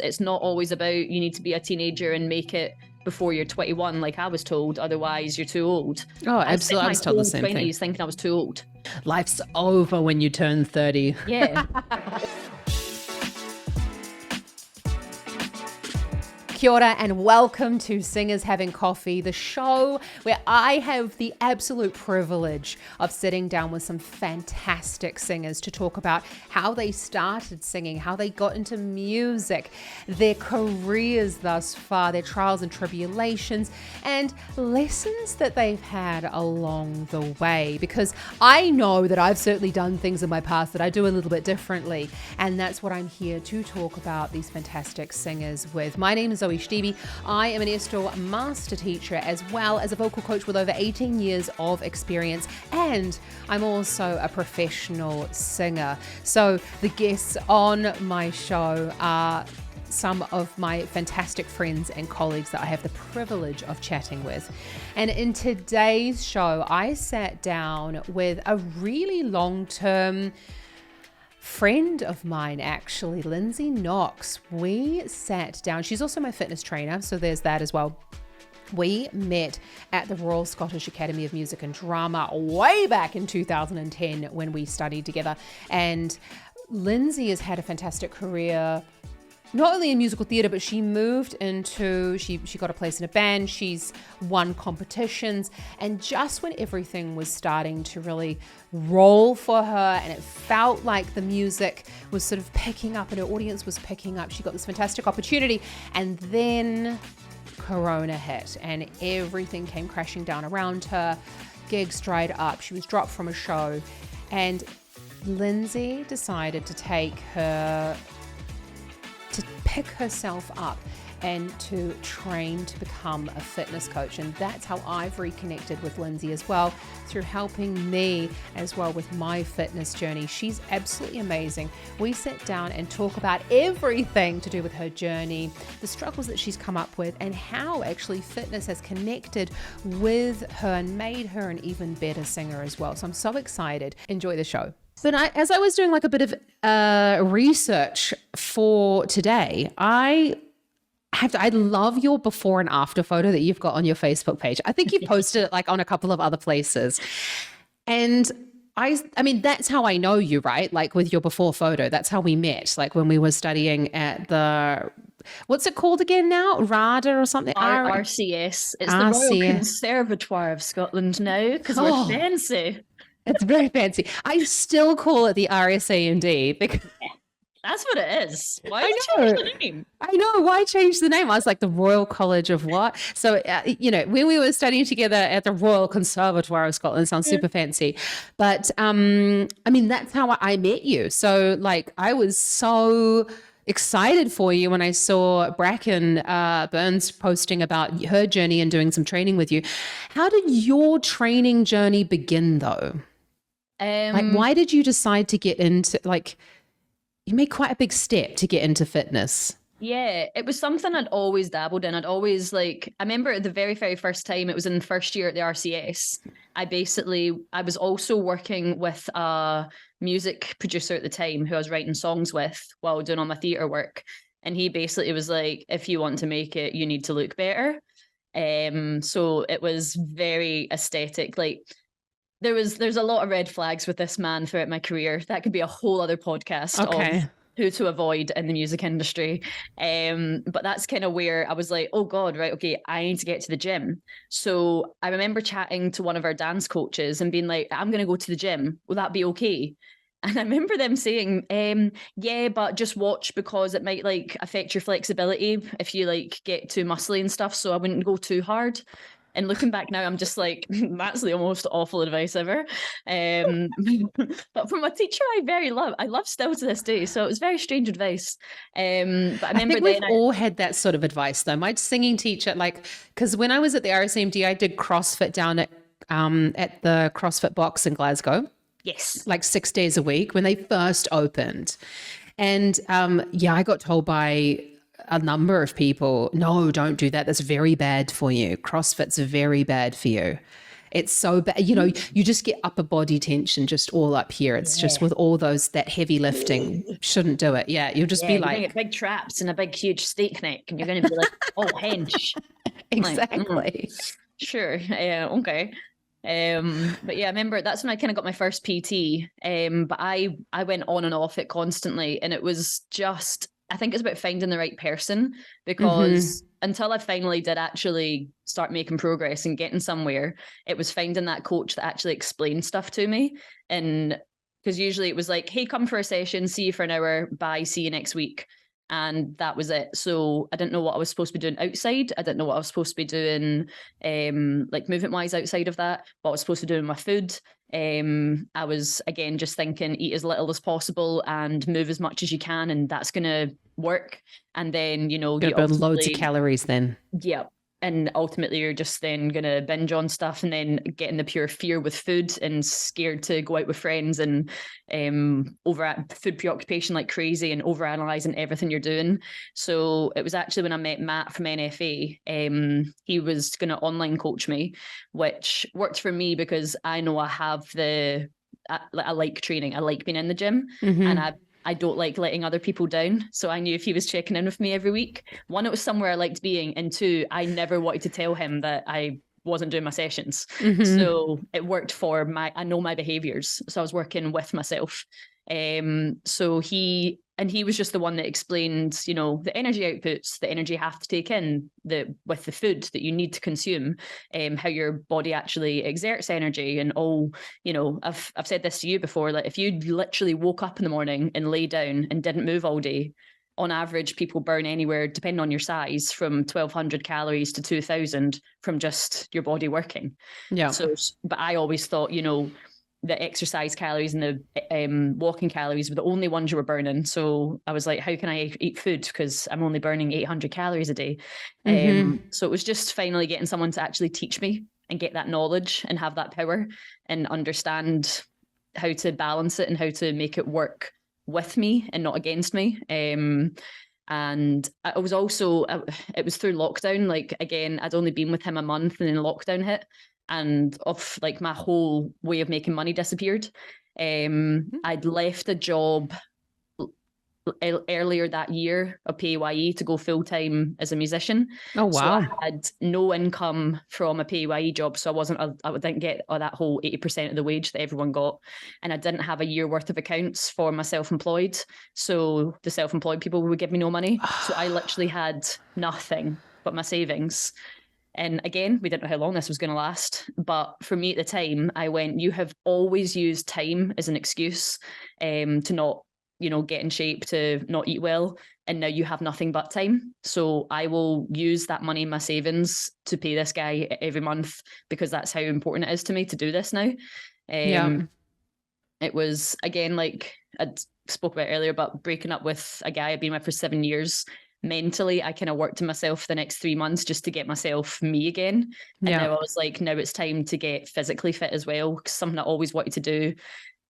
It's not always about you need to be a teenager and make it before you're 21, like I was told. Otherwise, you're too old. Oh, I spent absolutely. I my was told whole the same thing. 20s thinking I was too old. Life's over when you turn 30. Yeah. Kia ora and welcome to Singers Having Coffee, the show where I have the absolute privilege of sitting down with some fantastic singers to talk about how they started singing, how they got into music, their careers thus far, their trials and tribulations, and lessons that they've had along the way. Because I know that I've certainly done things in my past that I do a little bit differently, and that's what I'm here to talk about these fantastic singers with. My name is Zoe Stevie. I am an Estoril master teacher as well as a vocal coach with over 18 years of experience, and I'm also a professional singer. So the guests on my show are some of my fantastic friends and colleagues that I have the privilege of chatting with. And in today's show, I sat down with a really long-term friend of mine, actually, Lyndsey Knox. We sat down. She's also my fitness trainer, so there's that as well. We met at the Royal Scottish Academy of Music and Drama way back in 2010 when we studied together. And Lyndsey has had a fantastic career, not only in musical theatre, but she moved into, she got a place in a band, she's won competitions, and just when everything was starting to really roll for her and it felt like the music was sort of picking up and her audience was picking up, she got this fantastic opportunity, and then Corona hit and everything came crashing down around her. Gigs dried up, she was dropped from a show, and Lyndsey decided to pick herself up and to train to become a fitness coach. And that's how I've reconnected with Lyndsey as well, through helping me as well with my fitness journey. She's absolutely amazing. We sit down and talk about everything to do with her journey, the struggles that she's come up with, and how actually fitness has connected with her and made her an even better singer as well. So I'm so excited. Enjoy the show. But as I was doing like a bit of research for today, I love your before and after photo that you've got on your Facebook page. I think you've posted it like on a couple of other places. And I mean, that's how I know you, right? Like with your before photo, that's how we met. Like when we were studying at the, what's it called again now? RADA or something? RCS. It's the Royal Conservatoire of Scotland now, because we're fancy. It's very fancy. I still call it the RSAMD because that's what it is. Why change the name? I know. Why change the name? I was like, the Royal College of what? So, when we were studying together at the Royal Conservatoire of Scotland, sounds super fancy. But, I mean, that's how I met you. So, like, I was so excited for you when I saw Bracken Burns posting about her journey and doing some training with you. How did your training journey begin, though? Why did you decide to get into, you made quite a big step to get into fitness? Yeah, it was something I'd always dabbled in. I'd always I remember at the very, very first time, it was in the first year at the RCS. I was also working with a music producer at the time who I was writing songs with while doing all my theatre work. And he basically was like, if you want to make it, you need to look better. So it was very aesthetic. There's a lot of red flags with this man throughout my career. That could be a whole other podcast of who to avoid in the music industry. But that's kind of where I was like, oh God, right, okay, I need to get to the gym. So I remember chatting to one of our dance coaches and being like, I'm going to go to the gym. Will that be okay? And I remember them saying, yeah, but just watch because it might affect your flexibility if you get too muscly and stuff. So I wouldn't go too hard. And looking back now, I'm just like, that's the most awful advice ever. But from a teacher I love still to this day. So it was very strange advice. But I remember think we've all had that sort of advice though. My singing teacher, because when I was at the RSAMD, I did CrossFit down at the CrossFit box in Glasgow. Yes. 6 days a week when they first opened. And I got told by a number of people, no, don't do that. That's very bad for you. CrossFit's very bad for you. It's so bad. You know, you just get upper body tension just all up here. It's just with all that heavy lifting, shouldn't do it. Yeah. You'll just be you're gonna like, get big traps and a big huge steak neck, and you're gonna be like, oh, hench. exactly. Sure. Yeah, okay. But yeah, I remember that's when I kind of got my first PT. But I went on and off it constantly, and it was just, I think it's about finding the right person, because until I finally did actually start making progress and getting somewhere, it was finding that coach that actually explained stuff to me. And because usually it was like, hey, come for a session, see you for an hour, bye, see you next week. And that was it. So I didn't know what I was supposed to be doing outside. I didn't know what I was supposed to be doing, like movement wise outside of that, what I was supposed to do with my food. I was, again, just thinking, eat as little as possible and move as much as you can, and that's going to work. And then, you know, Gonna burn loads of calories then. Yeah. And ultimately, you're just then going to binge on stuff, and then getting the pure fear with food and scared to go out with friends, and over food preoccupation like crazy, and overanalyzing everything you're doing. So it was actually when I met Matt from NFA, he was going to online coach me, which worked for me because I know I have I like training. I like being in the gym, and I don't like letting other people down. So I knew if he was checking in with me every week, one, it was somewhere I liked being, and two, I never wanted to tell him that I wasn't doing my sessions. So it worked for I know my behaviors. So I was working with myself. So he was just the one that explained, you know, the energy outputs, the energy you have to take in with the food that you need to consume, how your body actually exerts energy, and all, you know, I've said this to you before, like if you literally woke up in the morning and lay down and didn't move all day, on average, people burn anywhere, depending on your size, from 1,200 calories to 2,000 from just your body working. Yeah. So, but I always thought, you know, the exercise calories and the walking calories were the only ones you were burning. So I was like, how can I eat food? Because I'm only burning 800 calories a day. So it was just finally getting someone to actually teach me and get that knowledge and have that power and understand how to balance it and how to make it work with me and not against me. And I was also, it was through lockdown. Like, again, I'd only been with him a month, and then lockdown hit, and like my whole way of making money disappeared. I'd left a job earlier that year of PAYE to go full-time as a musician. Oh, wow. So I had no income from a PAYE job. So I didn't get that whole 80% of the wage that everyone got. And I didn't have a year worth of accounts for my self-employed. So the self-employed people would give me no money. So I literally had nothing but my savings. And again, we didn't know how long this was going to last. But for me at the time, I went, you have always used time as an excuse to not, you know, get in shape, to not eat well. And now you have nothing but time. So I will use that money in my savings to pay this guy every month, because that's how important it is to me to do this now. It was, again, like I spoke about earlier, about breaking up with a guy I'd been with for 7 years. Mentally, I kind of worked to myself the next 3 months just to get myself me again. And now I was like, now it's time to get physically fit as well, because something I always wanted to do.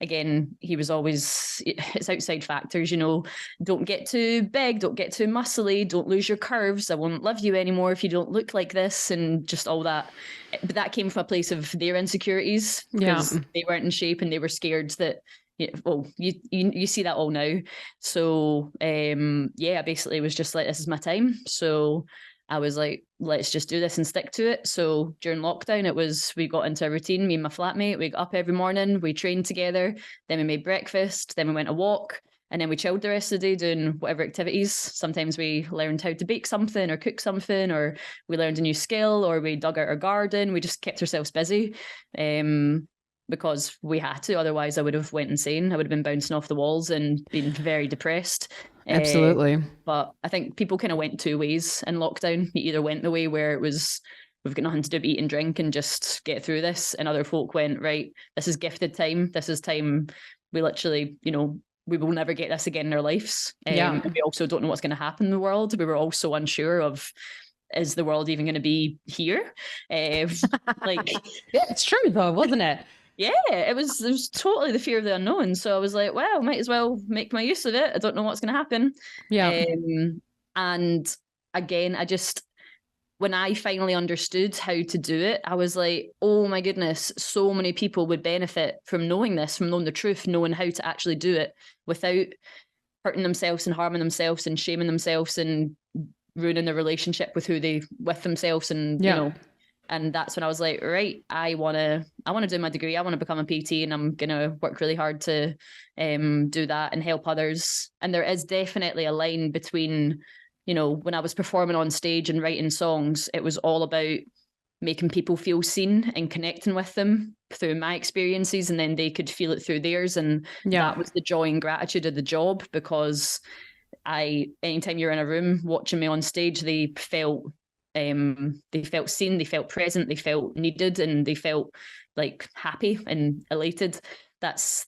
Again, he was always, it's outside factors, you know, don't get too big, don't get too muscly, don't lose your curves. I won't love you anymore if you don't look like this, and just all that. But that came from a place of their insecurities, because they weren't in shape and they were scared that, well, you see that all now. So I basically was just like, this is my time. So I was like, let's just do this and stick to it. So during lockdown, we got into a routine, me and my flatmate. We got up every morning, we trained together, then we made breakfast, then we went a walk, and then we chilled the rest of the day doing whatever activities. Sometimes we learned how to bake something or cook something, or we learned a new skill, or we dug out our garden. We just kept ourselves busy. Because we had to, otherwise I would have went insane. I would have been bouncing off the walls and been very depressed. Absolutely. But I think people kind of went two ways in lockdown. You either went the way where it was, we've got nothing to do but eat and drink and just get through this. And other folk went, right, this is gifted time. This is time we literally, you know, we will never get this again in our lives. And we also don't know what's going to happen in the world. We were also unsure of, is the world even going to be here? Like, yeah, it's true though, wasn't it? Yeah, it was totally the fear of the unknown. So I was like, well, might as well make my use of it. I don't know what's going to happen. Yeah. And again, when I finally understood how to do it, I was like, oh my goodness, so many people would benefit from knowing this, from knowing the truth, knowing how to actually do it without hurting themselves and harming themselves and shaming themselves and ruining their relationship with with themselves. And, you know, and that's when I was like, right, I want to do my degree. I want to become a PT, and I'm going to work really hard to do that and help others. And there is definitely a line between, you know, when I was performing on stage and writing songs, it was all about making people feel seen and connecting with them through my experiences, and then they could feel it through theirs. And that was the joy and gratitude of the job, because anytime you're in a room watching me on stage, they felt seen, they felt present, they felt needed, and they felt like happy and elated.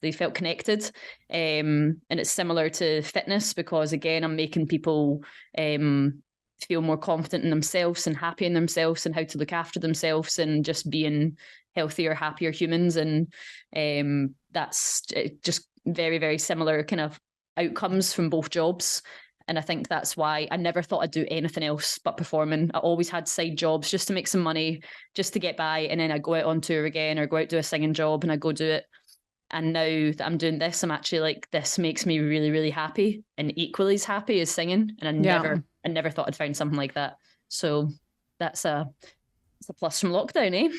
They felt connected. And it's similar to fitness, because again, I'm making people feel more confident in themselves and happy in themselves and how to look after themselves and just being healthier, happier humans. And that's just very, very similar kind of outcomes from both jobs. And I think that's why I never thought I'd do anything else but performing. I always had side jobs just to make some money, just to get by. And then I'd go out on tour again or go out do a singing job, and I'd go do it. And now that I'm doing this, I'm actually like, this makes me really, really happy, and equally as happy as singing. And I never thought I'd find something like that. So it's a plus from lockdown, eh?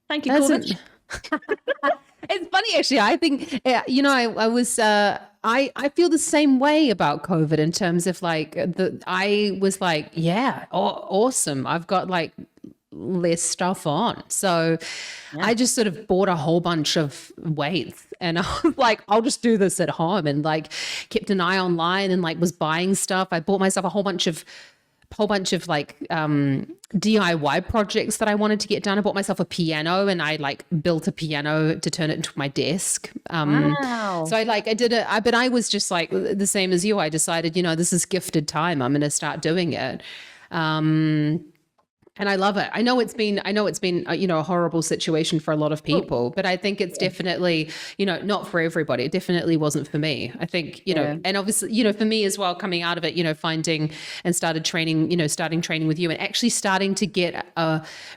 Thank you, COVID. It's funny, actually. I think, you know, I was, I feel the same way about COVID in terms of like, I was like, yeah, awesome. I've got like less stuff on. So I just sort of bought a whole bunch of weights, and I was like, I'll just do this at home, and like kept an eye online and like was buying stuff. I bought myself a whole bunch of like DIY projects that I wanted to get done. I bought myself a piano, and I like built a piano to turn it into my desk. Wow. So I did it, but I was just like the same as you. I decided, you know, this is gifted time. I'm going to start doing it. And I love it. I know it's been, you know, a horrible situation for a lot of people, but I think it's definitely, you know, not for everybody. It definitely wasn't for me. I think, you know, and obviously, you know, for me as well, coming out of it, you know, finding and starting training with you, and actually starting to get,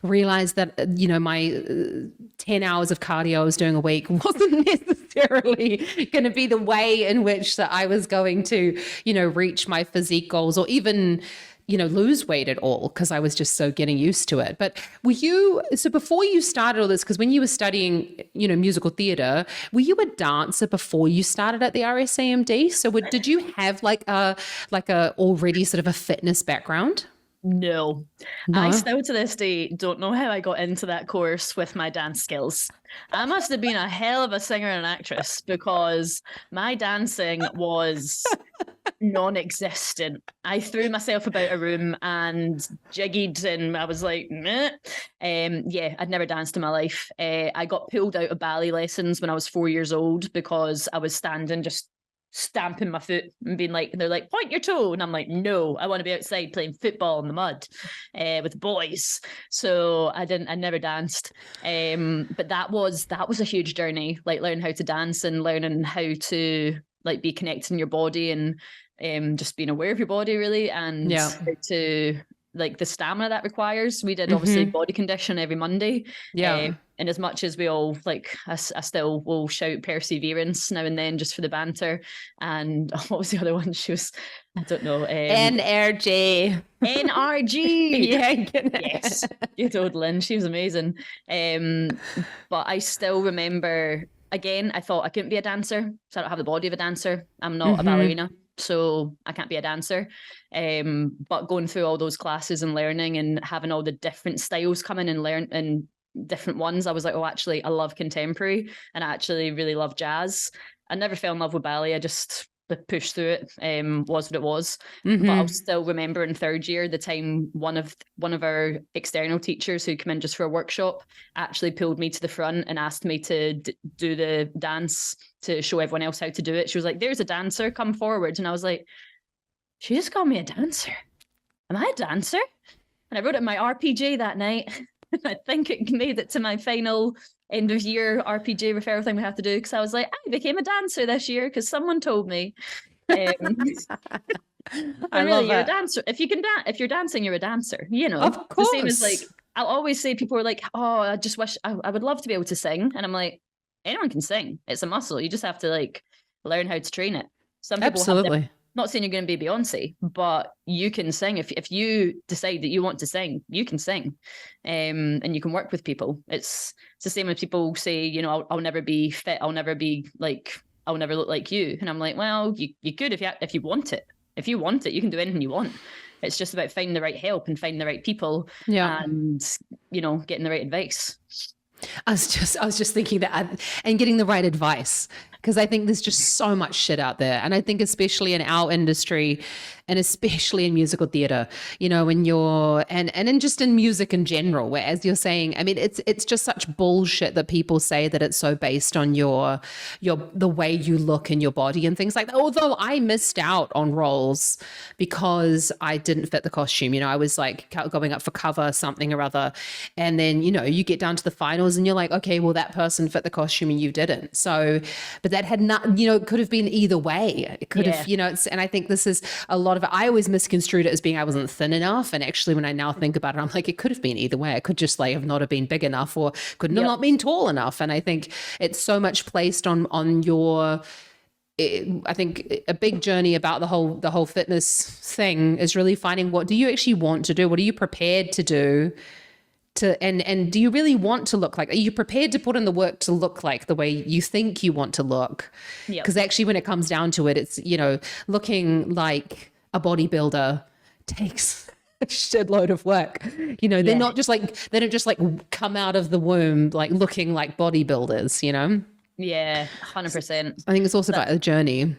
realize that, you know, my 10 hours of cardio I was doing a week wasn't necessarily going to be the way in which that I was going to, you know, reach my physique goals or even, you know, lose weight at all, because I was just so getting used to it. But so before you started all this, because when you were studying, you know, musical theater, were you a dancer before you started at the RSAMD? So did you have like a already sort of a fitness background? No. I still to this day don't know how I got into that course with my dance skills. I must have been a hell of a singer and actress, because my dancing was non-existent. I threw myself about a room and jiggied, and I was like, meh. I'd never danced in my life. I got pulled out of ballet lessons when I was 4 years old because I was standing just stamping my foot and being like, and they're like, point your toe, and I'm like, no, I want to be outside playing football in the mud with boys. So I never danced. But that was a huge journey, like learning how to dance and learning how to like be connected in your body, and just being aware of your body, really, and how to like the stamina that requires. We did obviously body condition every Monday. And as much as we all like, I still will shout perseverance now and then just for the banter. And what was the other one? She was, I don't know. NRG. Yes. Good old Lynn. She was amazing. But I still remember, again, I thought I couldn't be a dancer, so I don't have the body of a dancer. I'm not a ballerina, so I can't be a dancer. But going through all those classes and learning and having all the different styles come in and learn and different ones, I was like, oh, actually, I love contemporary, and I actually really love jazz. I never fell in love with ballet. I just pushed through it, was what it was. But I'll still remember in third year, the time one of our external teachers who came in just for a workshop actually pulled me to the front and asked me to do the dance to show everyone else how to do it. She was like, there's a dancer, come forward. And I was like, she just called me a dancer. Am I a dancer? And I wrote it in my RPG that night. I think it made it to my final end of year RPG referral thing we have to do, because I was like, I became a dancer this year because someone told me. Um, I But really, love you're a it. dancer. If you can dance, if you're dancing, you're a dancer. You know, Of it's the same as course. like I'll always say people are like, "Oh, I just wish I would love to be able to sing," and I'm like, anyone can sing. It's a muscle. You just have to like learn how to train it. Some people have. Absolutely. Not saying you're going to be Beyonce, but you can sing if you decide that you want to sing. You can sing, and you can work with people. It's the same as people say, you know, I'll never be fit. I'll never be like I'll never look like you. And I'm like, well, you could if you want it. If you want it, you can do anything you want. It's just about finding the right help and finding the right people Yeah. and, you know, getting the right advice. I was just thinking that and getting the right advice, because I think there's just so much shit out there. And I think especially in our industry and especially in musical theater, you know, when you're and in just in music in general, where as you're saying, I mean, it's just such bullshit that people say that it's so based on your the way you look in your body and things like that. Although I missed out on roles because I didn't fit the costume. You know, I was like going up for cover something or other. And then, you know, you get down to the finals and you're like, okay, well, that person fit the costume and you didn't. So, but that had not, you know, it could have been either way. It could have, you know, and I think this is a lot of it. I always misconstrued it as being I wasn't thin enough. And actually, when I now think about it, I'm like, it could have been either way. It could just like have not have been big enough or could not been tall enough. And I think it's so much placed on your, I think a big journey about the whole fitness thing is really finding what do you actually want to do? What are you prepared to do? And do you really want to look like, are you prepared to put in the work to look like the way you think you want to look? Because actually when it comes down to it, it's, you know, looking like a bodybuilder takes a shitload of work. You know, they're not just like, they don't just like come out of the womb like looking like bodybuilders, you know? Yeah, 100%. I think it's also about a journey.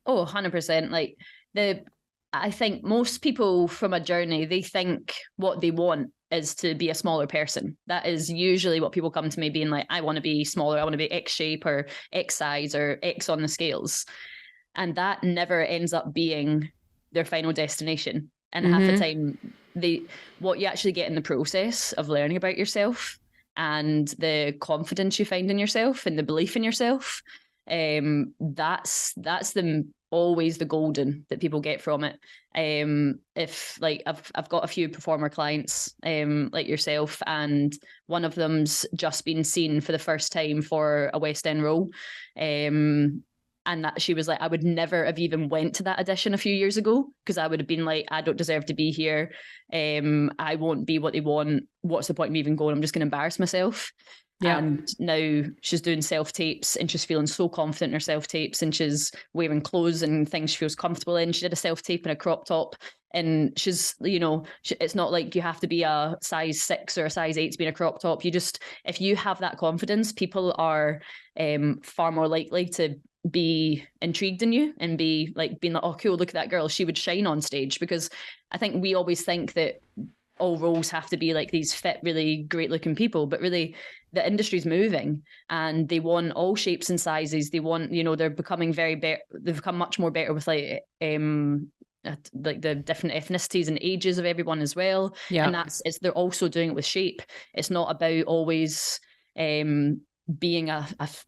Oh, 100%. Like I think most people from a journey, they think what they want is to be a smaller person. That is usually what people come to me being like, I want to be smaller. I want to be X shape or X size or X on the scales. And that never ends up being their final destination. And half the time, what you actually get in the process of learning about yourself and the confidence you find in yourself and the belief in yourself, that's always the golden that people get from it. If like I've got a few performer clients like yourself, and one of them's just been seen for the first time for a West End role, and that she was like, I would never have even went to that audition a few years ago because I would have been like, I don't deserve to be here. I won't be what they want. What's the point of me even going? I'm just going to embarrass myself. Yeah. And now she's doing self-tapes and she's feeling so confident in her self-tapes and she's wearing clothes and things she feels comfortable in. She did a self-tape in a crop top and she's, you know, it's not like you have to be a size 6 or a size 8 to be in a crop top. You just, if you have that confidence, people are far more likely to be intrigued in you and be like, being like, oh, cool, look at that girl. She would shine on stage. Because I think we always think that all roles have to be like these fit, really great looking people, but really the industry's moving and they want all shapes and sizes. They want, you know, they're becoming they've become much more better with like the different ethnicities and ages of everyone as well. Yeah. And they're also doing it with shape. It's not about always being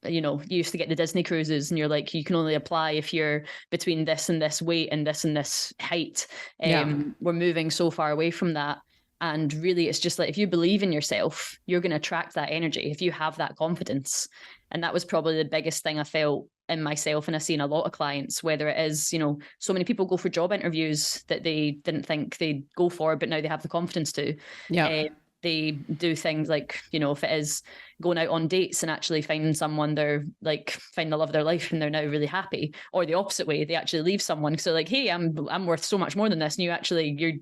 you know, you used to get the Disney cruises and you're like, you can only apply if you're between this and this weight and this height. We're moving so far away from that. And really, it's just like, if you believe in yourself, you're going to attract that energy if you have that confidence. And that was probably the biggest thing I felt in myself. And I've seen a lot of clients, whether it is, you know, so many people go for job interviews that they didn't think they'd go for, but now they have the confidence to. Yeah. They do things like, you know, if it is going out on dates and actually finding someone they're like, find the love of their life and they're now really happy, or the opposite way, they actually leave someone because they're like, hey, I'm worth so much more than this, and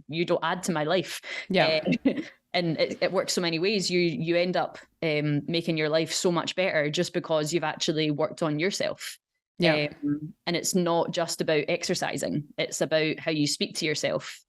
you don't add to my life. Yeah. And it works so many ways. You end up making your life so much better just because you've actually worked on yourself. Yeah. And it's not just about exercising. It's about how you speak to yourself.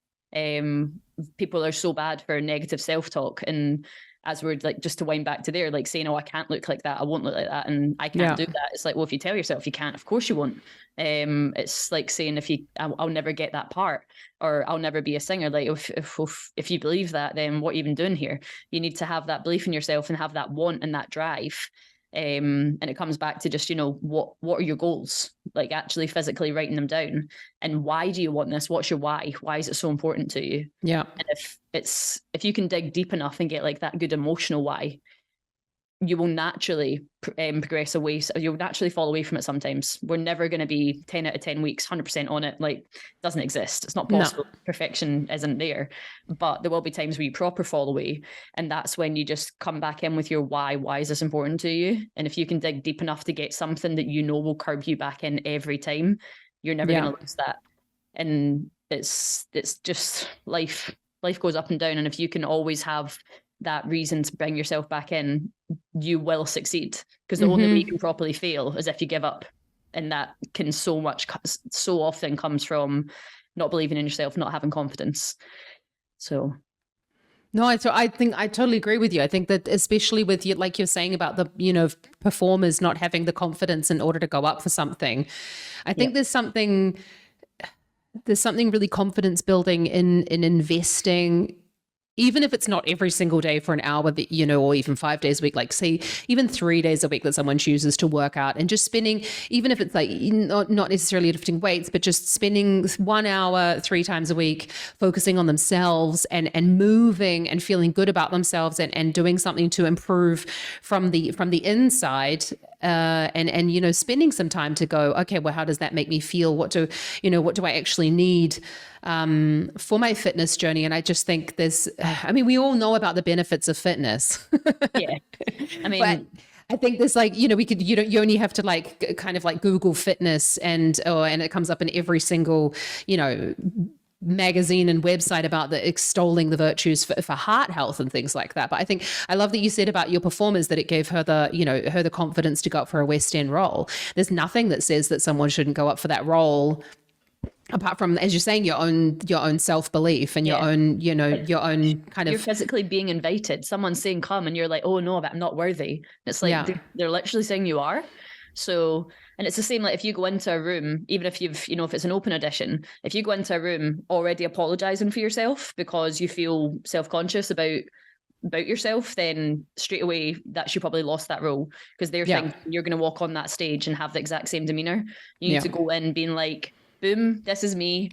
People are so bad for negative self-talk, and as we're like, just to wind back to there, like saying, oh, I can't look like that, I won't look like that, and I can't do that. It's like, well, if you tell yourself you can't, of course you won't. It's like saying, I'll never get that part, or I'll never be a singer. Like if you believe that, then what are you even doing here? You need to have that belief in yourself and have that want and that drive. And it comes back to just, what are your goals? Like actually physically writing them down. And why do you want this? What's your why? Why is it so important to you? Yeah. And if you can dig deep enough and get like that good emotional why, you will naturally progress away. So you'll naturally fall away from it sometimes. We're never going to be 10 out of 10 weeks, 100% on it. Like, it doesn't exist. It's not possible. No. Perfection isn't there. But there will be times where you proper fall away. And that's when you just come back in with your why. Why is this important to you? And if you can dig deep enough to get something that will curb you back in every time, you're never going to lose that. And it's just life. Life goes up and down. And if you can always have that reason to bring yourself back in, you will succeed, because the only way you can properly fail is if you give up. And that can so often comes from not believing in yourself, not having confidence. So no, I think I totally agree with you. I think that especially with you, like you're saying about the, performers not having the confidence in order to go up for something. I think there's something really confidence building in investing, even if it's not every single day for an hour that, or even 5 days a week, like say even 3 days a week that someone chooses to work out, and just spending, even if it's like not necessarily lifting weights, but just spending 1 hour 3 times a week, focusing on themselves and moving and feeling good about themselves and doing something to improve from the inside. And spending some time to go, okay, well, how does that make me feel? What do I actually need for my fitness journey? And I just think we all know about the benefits of fitness. Yeah. But I think there's like, you only have to like kind of like Google fitness and it comes up in every single, magazine and website about extolling the virtues for heart health and things like that. But I think I love that you said about your performers that it gave her the confidence to go up for a West End role. There's nothing that says that someone shouldn't go up for that role, apart from, as you're saying, your own self-belief and your own kind of... You're physically being invited. Someone's saying come and you're like, oh no, but I'm not worthy. It's like they're literally saying you are. So, and it's the same, like if you go into a room, even if you've, if it's an open audition, if you go into a room already apologizing for yourself because you feel self-conscious about yourself, then straight away that you probably lost that role, because they're thinking you're going to walk on that stage and have the exact same demeanor. You need to go in being like, boom, this is me.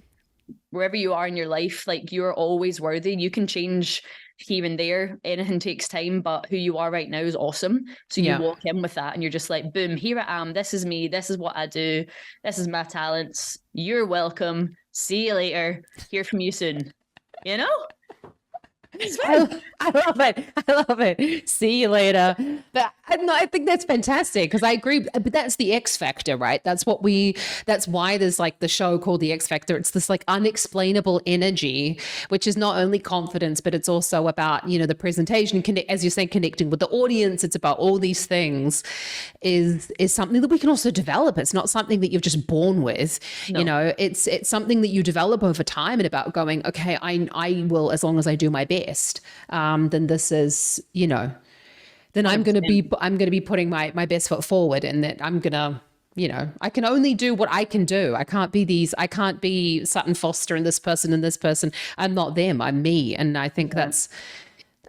Wherever you are in your life, like you're always worthy. You can change here and there. Anything takes time, but who you are right now is awesome. So you walk in with that and you're just like, boom, here I am. This is me. This is what I do. This is my talents. You're welcome. See you later. Hear from you soon. I love it. See you later. But I think that's fantastic, because I agree. But that's the X Factor, right? That's why there's like the show called The X Factor. It's this like unexplainable energy, which is not only confidence, but it's also about, the presentation, as you're saying, connecting with the audience. It's about all these things is something that we can also develop. It's not something that you're just born with. No. It's something that you develop over time, and about going, okay, I will, as long as I do my best, then this is, then I'm going to be putting my best foot forward, and that I'm going to, I can only do what I can do. I can't be Sutton Foster and this person. I'm not them, I'm me. And I think that's,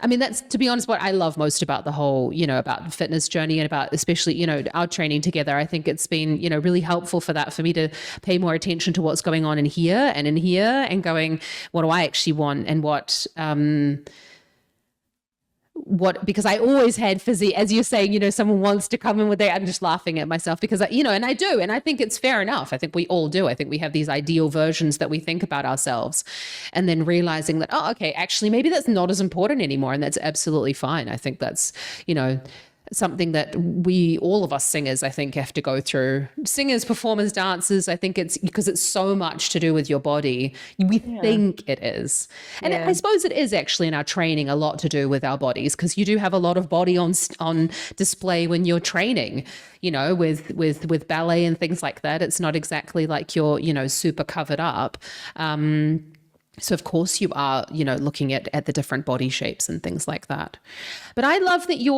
to be honest, what I love most about the whole, about the fitness journey, and about especially, our training together. I think it's been, really helpful for me to pay more attention to what's going on in here, and going, what do I actually want, and because I always had as you're saying, someone wants to come in with that. I'm just laughing at myself because and I do. And I think it's fair enough. I think we all do. I think we have these ideal versions that we think about ourselves, and then realizing that, oh, okay, actually maybe that's not as important anymore. And that's absolutely fine. I think that's, something that all of us singers, I think, have to go through. Singers, performers, dancers, I think it's because it's so much to do with your body. We think it is. And I suppose it is actually in our training a lot to do with our bodies, because you do have a lot of body on display when you're training, with ballet and things like that. It's not exactly like you're, super covered up. So of course you are, looking at the different body shapes and things like that. But I love that you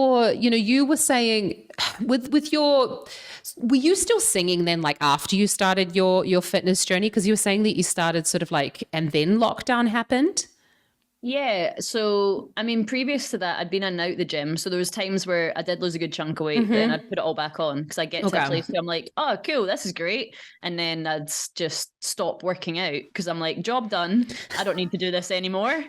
were saying were you still singing then, like after you started your fitness journey? Because you were saying that you started sort of like, and then lockdown happened. Yeah. So, I mean, previous to that, I'd been in and out the gym. So there was times where I did lose a good chunk of weight, but then I'd put it all back on because I get to a place where I'm like, oh, cool, this is great. And then I'd just stop working out because I'm like, job done. I don't need to do this anymore.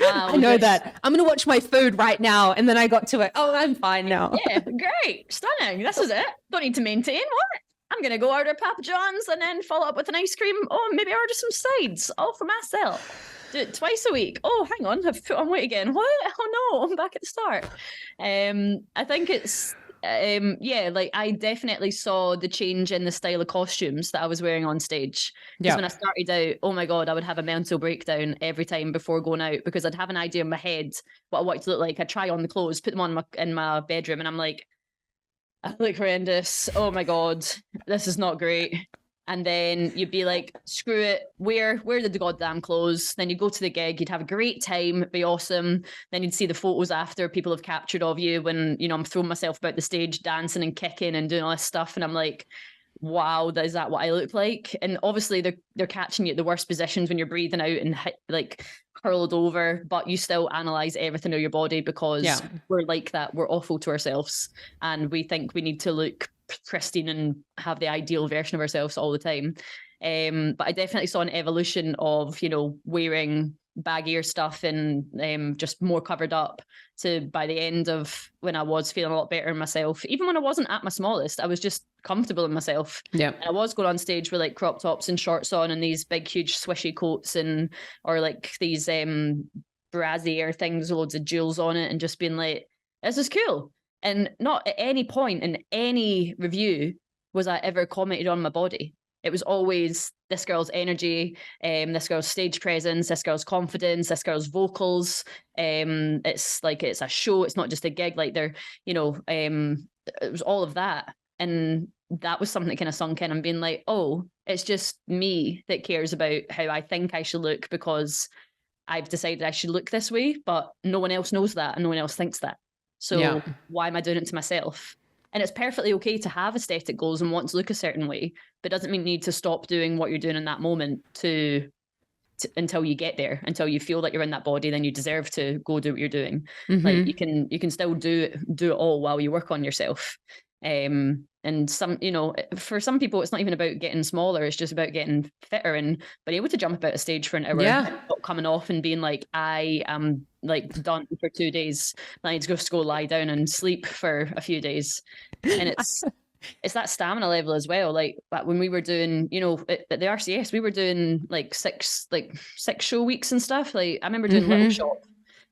I know that. I'm going to watch my food right now. And then I got to it. Oh, I'm fine now. Yeah, great. Stunning. This is it. Don't need to maintain. What? I'm going to go order Papa John's and then follow up with an ice cream. Oh, maybe order some sides all for myself. Do it twice a week. Oh, hang on, I've put on weight again. What? Oh no, I'm back at the start. I think it's yeah, like I definitely saw the change in the style of costumes that I was wearing on stage. Because when I started out, oh my God, I would have a mental breakdown every time before going out because I'd have an idea in my head what I wanted to look like. I'd try on the clothes, put them on in my bedroom, and I'm like, I look horrendous. Oh my God, this is not great. And then you'd be like, screw it, wear the goddamn clothes. Then you'd go to the gig, you'd have a great time, it'd be awesome. Then you'd see the photos after people have captured of you when, you know, I'm throwing myself about the stage, dancing and kicking and doing all this stuff. And I'm like, wow, is that what I look like? And obviously they're catching you at the worst positions when you're breathing out and like curled over, but you still analyze everything of your body because we're like that. We're awful to ourselves. And we think we need to look pristine and have the ideal version of ourselves all the time. But I definitely saw an evolution of, you know, wearing baggier stuff and just more covered up to by the end of when I was feeling a lot better in myself. Even when I wasn't at my smallest, I was just comfortable in myself. Yeah. And I was going on stage with like crop tops and shorts on and these big, huge swishy coats and or like these brassiere things with loads of jewels on it and just being like, this is cool. And not at any point in any review was I ever commented on my body. It was always this girl's energy, this girl's stage presence, this girl's confidence, this girl's vocals. It's like it's a show. It's not just a gig. Like they're, you know, it was all of that. And that was something that kind of sunk in and being like, oh, it's just me that cares about how I think I should look because I've decided I should look this way, but no one else knows that and no one else thinks that. So why am I doing it to myself? And it's perfectly okay to have aesthetic goals and want to look a certain way, but it doesn't mean you need to stop doing what you're doing in that moment until you get there, until you feel that you're in that body, then you deserve to go do what you're doing. Like you can still do it all while you work on yourself. And some, you know, for some people, it's not even about getting smaller. It's just about getting fitter and being able to jump about a stage for an hour, not coming off and being like, I am like done for 2 days. I need to just go lie down and sleep for a few days. And it's that stamina level as well. Like when we were doing, you know, at the RCS, we were doing like six show weeks and stuff. Like I remember doing Little Shop.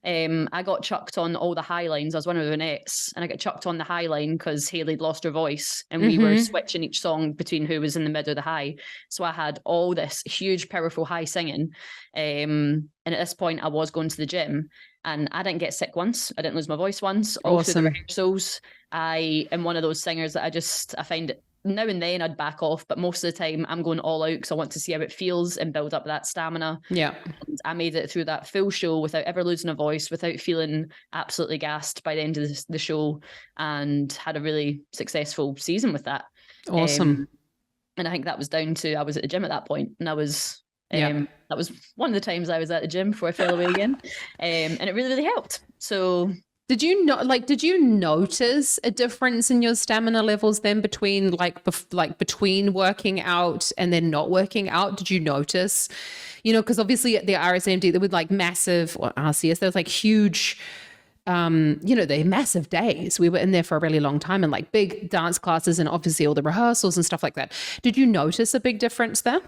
I got chucked on all the high lines. I was one of the Vanettes and I got chucked on the high line because Hayley'd lost her voice and we were switching each song between who was in the mid or the high. So I had all this huge, powerful high singing. And at this point I was going to the gym and I didn't get sick once. I didn't lose my voice once. All through the rehearsals. I am one of those singers that I find it now and then I'd back off, but most of the time I'm going all out because I want to see how it feels and build up that stamina. Yeah. And I made it through that full show without ever losing a voice, without feeling absolutely gassed by the end of the show, and had a really successful season with that. Awesome. And I think that was down to I was at the gym at that point, and I was that was one of the times I was at the gym before I fell away again. And it really, really helped. So did you notice a difference in your stamina levels then between between working out and then not working out? Did you notice, you know, because obviously at the RSAMD there were like massive, or RCS, there was like huge, you know, they're massive days. We were in there for a really long time and like big dance classes and obviously all the rehearsals and stuff like that. Did you notice a big difference there?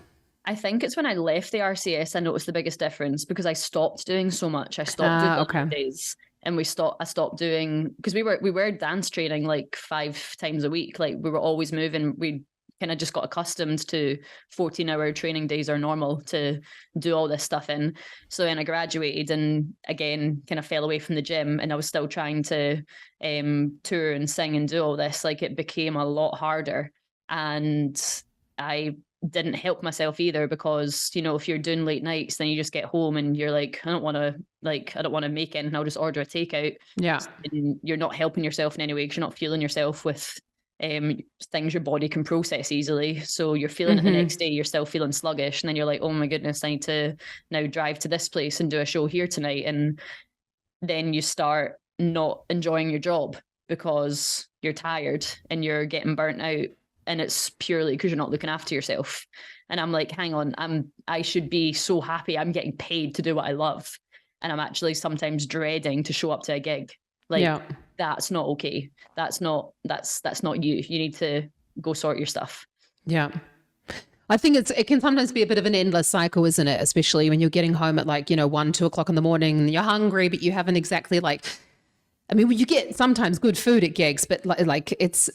I think it's when I left the RCS I noticed the biggest difference because I stopped doing so much. I stopped doing days. And I stopped doing, because we were dance training like 5 times a week. Like we were always moving. We kind of just got accustomed to 14-hour training days are normal to do all this stuff in. So then I graduated and again, kind of fell away from the gym and I was still trying to tour and sing and do all this. Like it became a lot harder and I didn't help myself either because, you know, if you're doing late nights, then you just get home and you're like, I don't want to make it and I'll just order a takeout. Yeah. And you're not helping yourself in any way because you're not fueling yourself with things your body can process easily. So you're feeling it the next day, you're still feeling sluggish, and then you're like, oh my goodness, I need to now drive to this place and do a show here tonight. And then you start not enjoying your job because you're tired and you're getting burnt out, and it's purely because you're not looking after yourself. And I'm like, hang on, I should be so happy I'm getting paid to do what I love, and I'm actually sometimes dreading to show up to a gig. Like, that's not okay. That's not you. You need to go sort your stuff. Yeah. I think it can sometimes be a bit of an endless cycle, isn't it? Especially when you're getting home at 1, 2 o'clock in the morning and you're hungry, but you haven't exactly you get sometimes good food at gigs, but it's,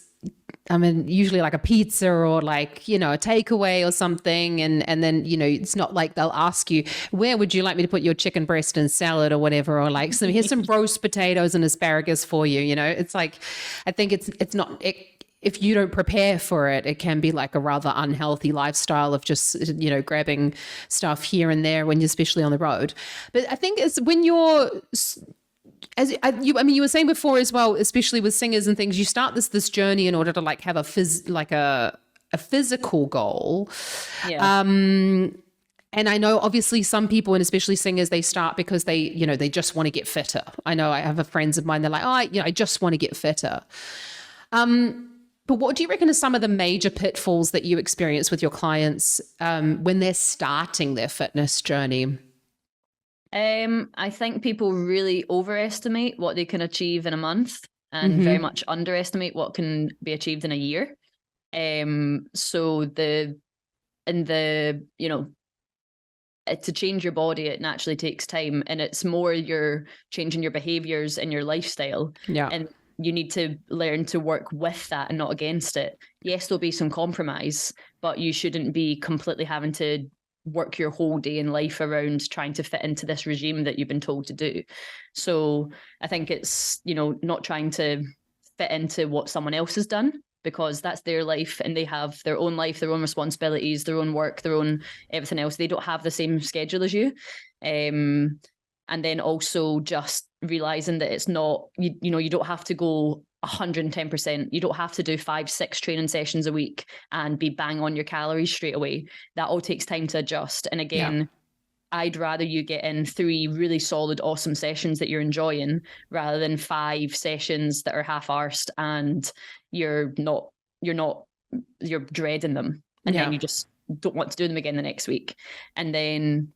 usually like a pizza or a takeaway or something. And then, it's not like they'll ask you, where would you like me to put your chicken breast and salad or whatever? Or here's some roast potatoes and asparagus for you. It's like, I think it's not, if you don't prepare for it, it can be like a rather unhealthy lifestyle of just, grabbing stuff here and there when you're especially on the road. But I think it's when you're, you were saying before as well, especially with singers and things, you start this journey in order to have a physical goal. Yeah. And I know obviously some people, and especially singers, they start because they just want to get fitter. I know I have friends of mine, they're like, I just want to get fitter. But what do you reckon are some of the major pitfalls that you experience with your clients when they're starting their fitness journey? I think people really overestimate what they can achieve in a month and very much underestimate what can be achieved in a year. So to change your body, it naturally takes time, and it's more you're changing your behaviors and your lifestyle. Yeah. And you need to learn to work with that and not against it. Yes, there'll be some compromise, but you shouldn't be completely having to work your whole day in life around trying to fit into this regime that you've been told to do. So I think it's, not trying to fit into what someone else has done, because that's their life and they have their own life, their own responsibilities, their own work, their own everything else. They don't have the same schedule as you. And then also just realizing that it's not, you don't have to go 110%. You don't have to do 5-6 training sessions a week and be bang on your calories straight away. That all takes time to adjust. And again, I'd rather you get in 3 really solid, awesome sessions that you're enjoying rather than 5 sessions that are half-arsed and you're dreading them. And then you just don't want to do them again the next week. And then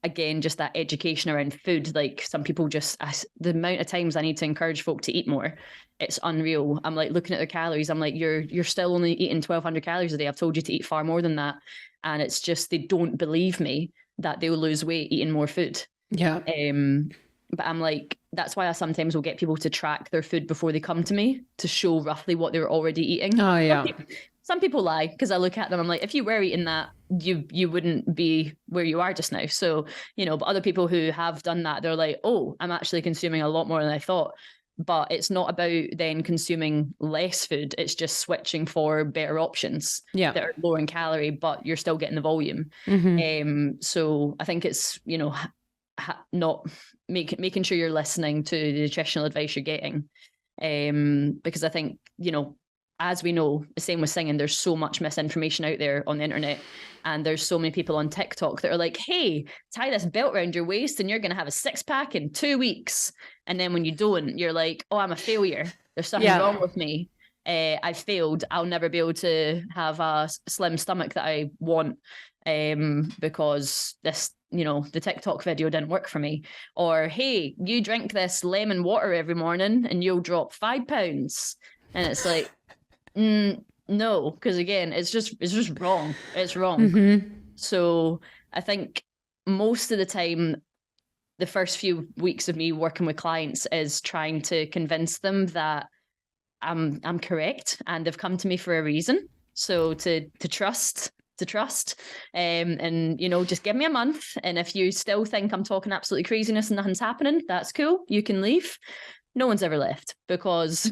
again, just that education around food. Like, some people the amount of times I need to encourage folk to eat more, it's unreal. I'm like looking at their calories. I'm like, you're still only eating 1,200 calories a day. I've told you to eat far more than that. And it's just, they don't believe me that they'll lose weight eating more food. Yeah. But I'm like, that's why I sometimes will get people to track their food before they come to me to show roughly what they're already eating. Oh yeah. Some people lie, because I look at them, I'm like, if you were eating that, you wouldn't be where you are just now. So, but other people who have done that, they're like, oh, I'm actually consuming a lot more than I thought. But it's not about then consuming less food. It's just switching for better options that are lower in calorie, but you're still getting the volume. So I think it's, not making sure you're listening to the nutritional advice you're getting. Because I think, as we know, the same with singing, there's so much misinformation out there on the internet. And there's so many people on TikTok that are like, hey, tie this belt around your waist and you're going to have a 6-pack in 2 weeks. And then when you don't, you're like, oh, I'm a failure. There's something wrong with me. I failed. I'll never be able to have a slim stomach that I want because this, the TikTok video didn't work for me. Or, hey, you drink this lemon water every morning and you'll drop 5 pounds. And it's like, no, because again, it's just wrong. It's wrong. So I think most of the time, the first few weeks of me working with clients is trying to convince them that I'm correct and they've come to me for a reason. So to trust, and just give me a month. And if you still think I'm talking absolutely craziness and nothing's happening, that's cool. You can leave. No one's ever left because,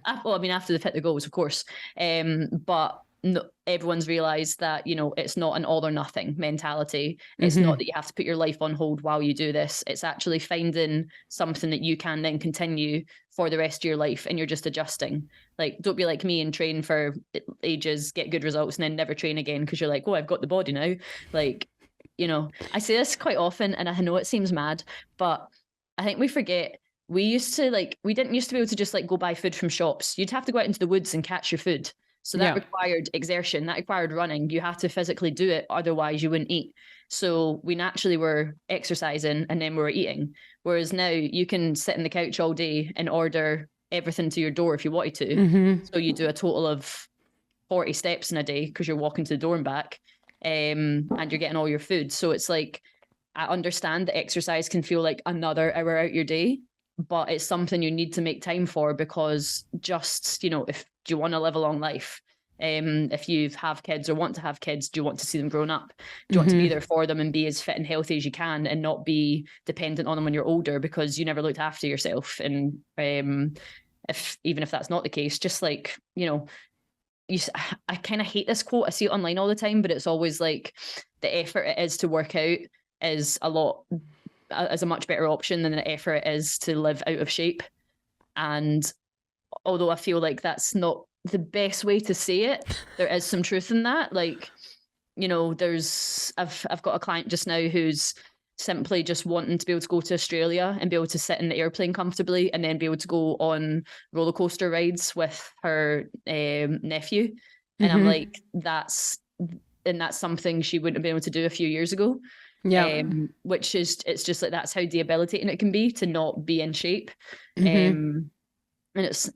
after they've hit the goals, of course. But no, everyone's realized that, you know, it's not an all or nothing mentality. It's not that you have to put your life on hold while you do this. It's actually finding something that you can then continue for the rest of your life, and you're just adjusting. Like, don't be like me and train for ages, get good results, and then never train again because you're like, oh, I've got the body now. Like, you know, I say this quite often, and I know it seems mad, but I think we forget we didn't used to be able to just like go buy food from shops. You'd have to go out into the woods and catch your food. So that required exertion, that required running. You had to physically do it, otherwise you wouldn't eat. So we naturally were exercising and then we were eating. Whereas now you can sit on the couch all day and order everything to your door if you wanted to. So you do a total of 40 steps in a day because you're walking to the door and back, and you're getting all your food. So it's like, I understand that exercise can feel like another hour out your day, but it's something you need to make time for, because just, you know, if do you want to live a long life, if you have kids or want to have kids, do you want to see them grown up? Do you want to be there for them and be as fit and healthy as you can, and not be dependent on them when you're older because you never looked after yourself? And even if that's not the case, just like, you know, I kind of hate this quote. I see it online all the time, but it's always like, the effort it is to work out is a much better option than the effort it is to live out of shape. And although I feel like that's not the best way to say it, there is some truth in that. Like, you know, I've got a client just now who's simply just wanting to be able to go to Australia and be able to sit in the airplane comfortably, and then be able to go on roller coaster rides with her nephew. And I'm like, that's something she wouldn't have been able to do a few years ago. Yeah. Which is, it's just like, that's how debilitating it can be to not be in shape. And it's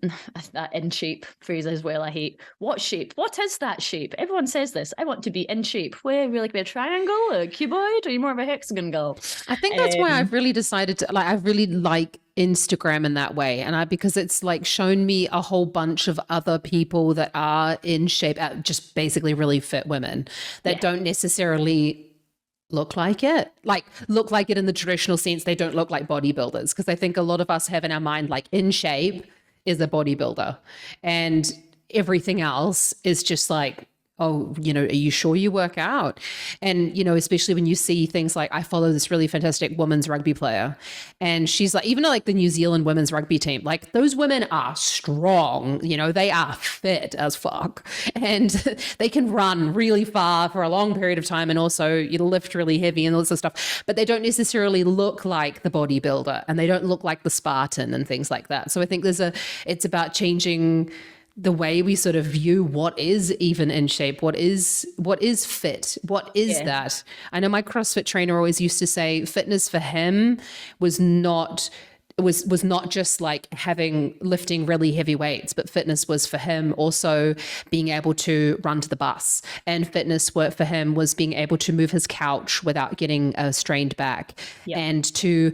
that in shape phrase as well. I hate. What shape? What is that shape? Everyone says this. I want to be in shape. Where we like be a triangle, a cuboid, or are you more of a hexagon girl? I think that's why I've really decided to I really like Instagram in that way. And because it's like shown me a whole bunch of other people that are in shape, just basically really fit women that don't necessarily look like it in the traditional sense. They don't look like bodybuilders, because I think a lot of us have in our mind, like, in shape is a bodybuilder, and everything else is just like, oh, you know, are you sure you work out? And, you know, especially when you see things like, I follow this really fantastic women's rugby player, and she's like, even like the New Zealand women's rugby team, like, those women are strong, you know, they are fit as fuck, and they can run really far for a long period of time, and also, you know, lift really heavy and all this sort of stuff, but they don't necessarily look like the bodybuilder, and they don't look like the Spartan and things like that. So I think it's about changing the way we sort of view what is even in shape, what is fit, what is that. I know my CrossFit trainer always used to say fitness for him was not just like lifting really heavy weights, but fitness was for him also being able to run to the bus, and fitness for him was being able to move his couch without getting a strained back, and to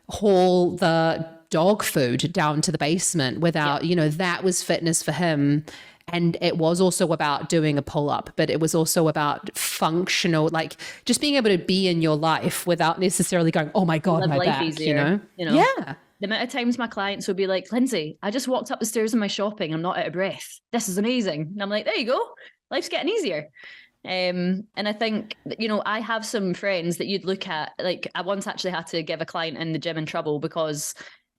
haul the dog food down to the basement without, you know, that was fitness for him. And it was also about doing a pull-up, but it was also about functional, like just being able to be in your life without necessarily going, oh my God, my back, easier, you know? Yeah. The amount of times my clients will be like, Lindsay, I just walked up the stairs in my shopping. I'm not out of breath. This is amazing. And I'm like, there you go. Life's getting easier. And I think, you know, I have some friends that you'd look at, like, I once actually had to give a client in the gym in trouble because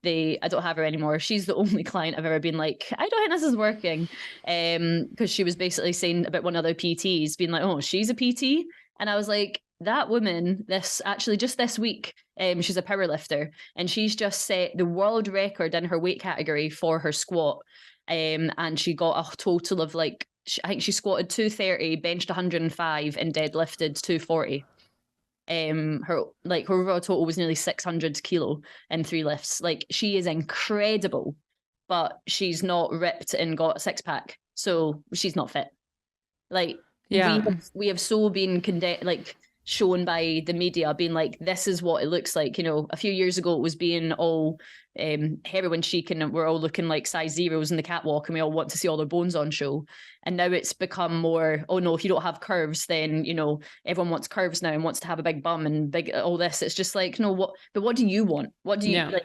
I don't have her anymore. She's the only client I've ever been like, I don't think this is working. Because she was basically saying about one of the PTs being like, oh, she's a PT. And I was like, that woman, just this week, she's a power lifter, and she's just set the world record in her weight category for her squat. And she got a total of I think she squatted 230, benched 105, and deadlifted 240. Her overall total was nearly 600 kilo in 3 lifts. Like, she is incredible, but she's not ripped and got a 6-pack, so she's not fit. Like, we have so been shown by the media being like, this is what it looks like. You know, a few years ago it was being all heroin chic, and we're all looking like size zeros in the catwalk, and we all want to see all their bones on show. And now it's become more, oh no, if you don't have curves, then, you know, everyone wants curves now and wants to have a big bum and big all this. It's just like, no, what do you want? What do you like?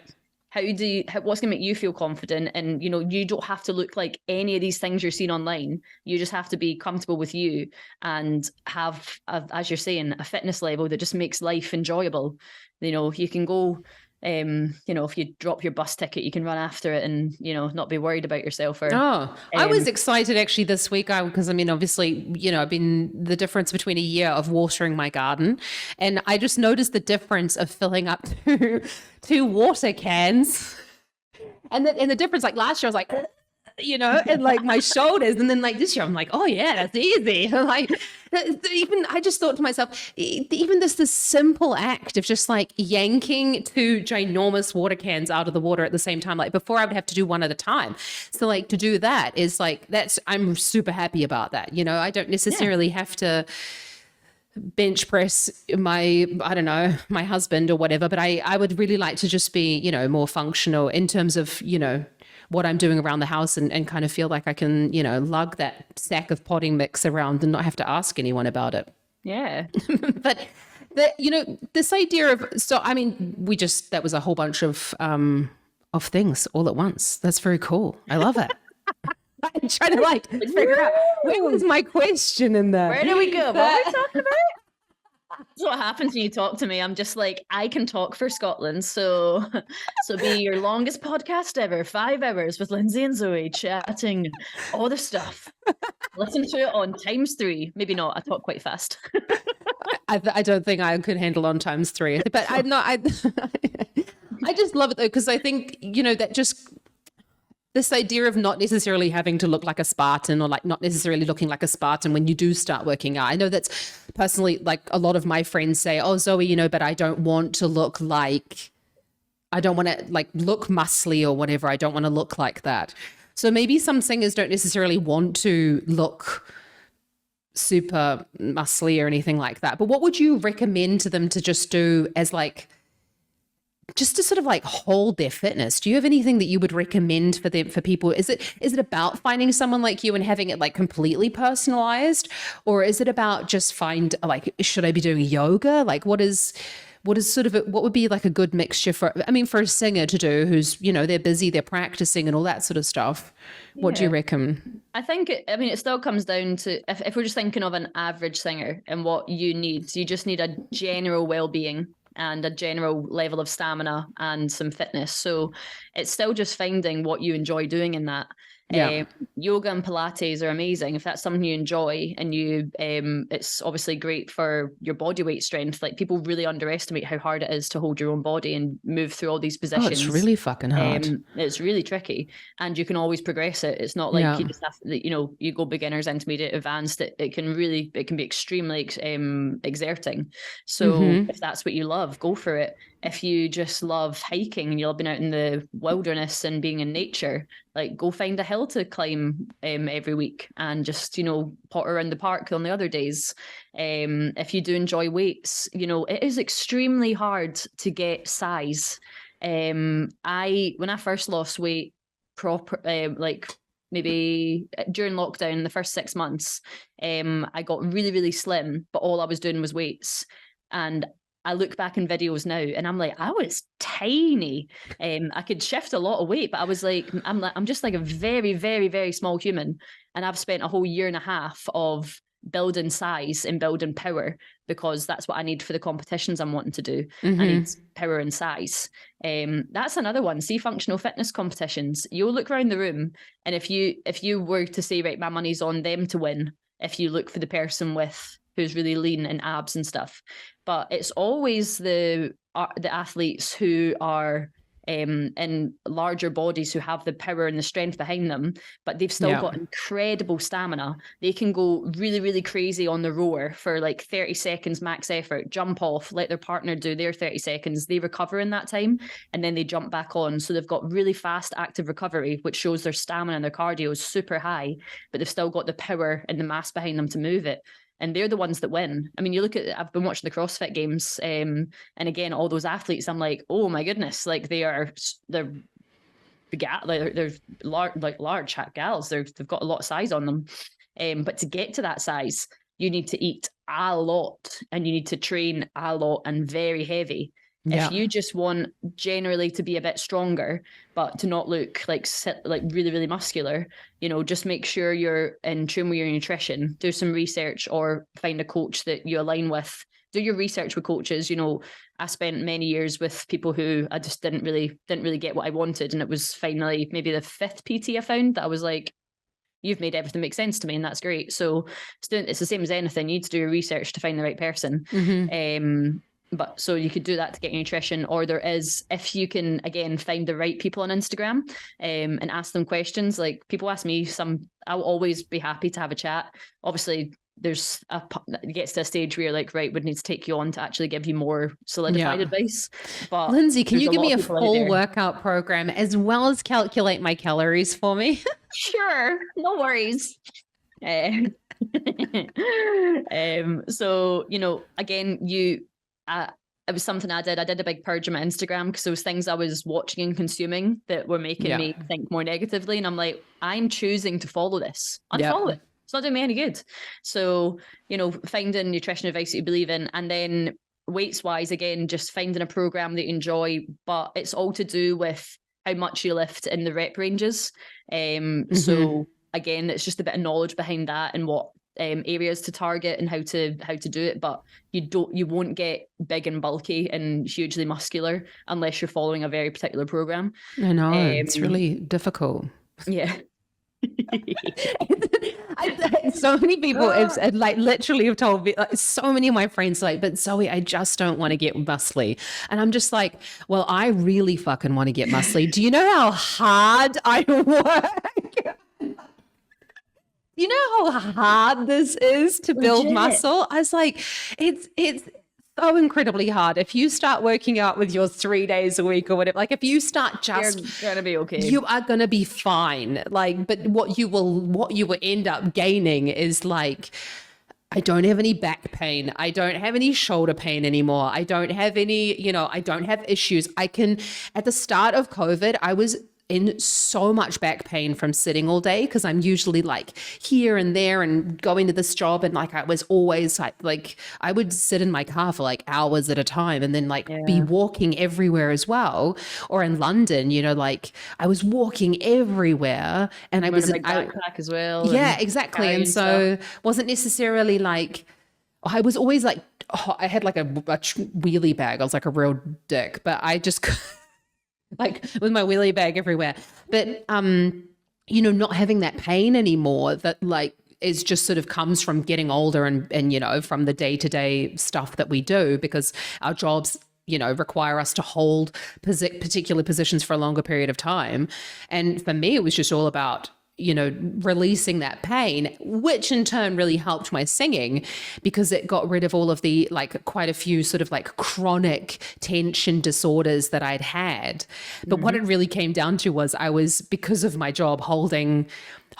what's going to make you feel confident? And, you know, you don't have to look like any of these things you're seeing online. You just have to be comfortable with you and have, as you're saying, a fitness level that just makes life enjoyable. You know, you can go, you know, if you drop your bus ticket, you can run after it and, you know, not be worried about yourself. Or I was excited actually this week because I mean, obviously, you know, I've been the difference between a year of watering my garden, and I just noticed the difference of filling up two water cans, and the difference. Like last year, I was like, you know, and like my shoulders, and then like this year, I'm like, oh yeah, that's easy. Like even I just thought to myself, even this simple act of just like yanking two ginormous water cans out of the water at the same time. Like before, I would have to do one at a time. So like to do that is like I'm super happy about that. You know, I don't necessarily have to bench press my husband or whatever, but I would really like to just be, you know, more functional in terms of, you know, what I'm doing around the house and kind of feel like I can, you know, lug that sack of potting mix around and not have to ask anyone about it. Yeah. But you know, this idea of, so, I mean, that was a whole bunch of things all at once. That's very cool. I love it. I'm trying to like figure out where was my question in there. Where do we go? What are we talking about? That's what happens when you talk to me. I'm just like, I can talk for Scotland. So be your longest podcast ever, 5 hours with Lyndsey and Zoe chatting all the stuff. Listen to it on ×3. Maybe not. I talk quite fast. I don't think I could handle on ×3, but I'm not. I just love it though, because I think, you know, that just this idea of not necessarily having to look like a Spartan or like not necessarily looking like a Spartan when you do start working out. I know that's personally like a lot of my friends say, oh, Zoe, you know, but I don't want to look like, I don't want to like look muscly or whatever. I don't want to look like that. So maybe some singers don't necessarily want to look super muscly or anything like that. But what would you recommend to them to just do as like, just to sort of like hold their fitness? Do you have anything that you would recommend for them, for people? Is it about finding someone like you and having it like completely personalized? Or is it about just should I be doing yoga? Like what is sort of what would be like a good mixture for a singer to do who's, you know, they're busy, they're practicing and all that sort of stuff. What do you reckon? I think, it still comes down to, if we're just thinking of an average singer and what you need, so you just need a general well-being and a general level of stamina and some fitness. So it's still just finding what you enjoy doing in that. Yeah. Yoga and Pilates are amazing if that's something you enjoy, and you it's obviously great for your body weight strength. Like people really underestimate how hard it is to hold your own body and move through all these positions. Oh, it's really fucking hard. It's really tricky, and you can always progress it. It's not like you just have to, you know, you go beginners, intermediate, advanced. It can be extremely exerting. So if that's what you love, go for it. If you just love hiking and you love being out in the wilderness and being in nature, like go find a hill to climb every week and just, you know, potter around the park on the other days. If you do enjoy weights, you know, it is extremely hard to get size. When I first lost weight like maybe during lockdown, the first 6 months, I got really, really slim, but all I was doing was weights. And I look back in videos now and I'm like, I was tiny. I could shift a lot of weight, but I was like, I'm just like a very, very, very small human. And I've spent a whole year and a half of building size and building power, because that's what I need for the competitions I'm wanting to do. I need power and size. That's another one. See, functional fitness competitions. You'll look around the room, and if you were to say, right, my money's on them to win, if you look for the person who's really lean and abs and stuff, but it's always the athletes who are in larger bodies, who have the power and the strength behind them, but they've still got incredible stamina. They can go really, really crazy on the rower for like 30 seconds max effort, jump off, let their partner do their 30 seconds. They recover in that time, and then they jump back on. So they've got really fast active recovery, which shows their stamina and their cardio is super high, but they've still got the power and the mass behind them to move it. And they're the ones that win. I mean, you look at, I've been watching the CrossFit games, and again, all those athletes, I'm like, oh my goodness, like they're large gals. They've got a lot of size on them. But to get to that size, you need to eat a lot, and you need to train a lot and very heavy. Yeah. If you just want generally to be a bit stronger, but to not look like really, really muscular, just make sure you're in tune with your nutrition, do some research or find a coach that you align with. Do your research with coaches. I spent many years with people who I just didn't really get what I wanted. And it was finally maybe the fifth PT I found that I was like, you've made everything make sense to me, and that's great. So it's the same as anything. You need to do your research to find the right person. But so you could do that to get your nutrition, or there is, if you can, again, find the right people on Instagram and ask them questions. Like people ask me I'll always be happy to have a chat. Obviously, it gets to a stage where you're like, right, would need to take you on to actually give you more solidified advice. But Lyndsey, can you give me a full workout program as well as calculate my calories for me? Sure, no worries. So again, it was something I did. I did a big purge on my Instagram because there was things I was watching and consuming that were making me think more negatively, and I'm like, I'm choosing to follow this. Unfollow it. It's not doing me any good. So, finding nutrition advice that you believe in, and then weights wise, again, just finding a program that you enjoy, but it's all to do with how much you lift in the rep ranges. So again, it's just a bit of knowledge behind that and what areas to target and how to do it. But you won't get big and bulky and hugely muscular unless you're following a very particular program. I know, it's really difficult. Yeah. So many people have literally have told me, so many of my friends but Zoe, I just don't want to get muscly. And I'm just like, well, I really fucking want to get muscly. Do you know how hard I work? You know how hard this is to build muscle? I was like, it's so incredibly hard. If you start working out with your 3 days a week or whatever, like if you start you're gonna be okay. You are gonna be fine. But what you will end up gaining is like, I don't have any back pain. I don't have any shoulder pain anymore. I don't have any, I don't have issues. At the start of COVID, I was in so much back pain from sitting all day because I'm usually like here and there and going to this job, and I was always like I would sit in my car for like hours at a time and then be walking everywhere as well. Or in London, I was walking everywhere, and I was in backpack as well. Yeah, exactly. And so wasn't necessarily I was always I had like a wheelie bag. I was like a real dick, but I just with my wheelie bag everywhere. But, not having that pain anymore that is just sort of comes from getting older and from the day-to-day stuff that we do, because our jobs, require us to hold particular positions for a longer period of time. And for me, it was just all about releasing that pain, which in turn really helped my singing because it got rid of all of the quite a few sort of chronic tension disorders that I'd had. But what it really came down to was I was, because of my job, holding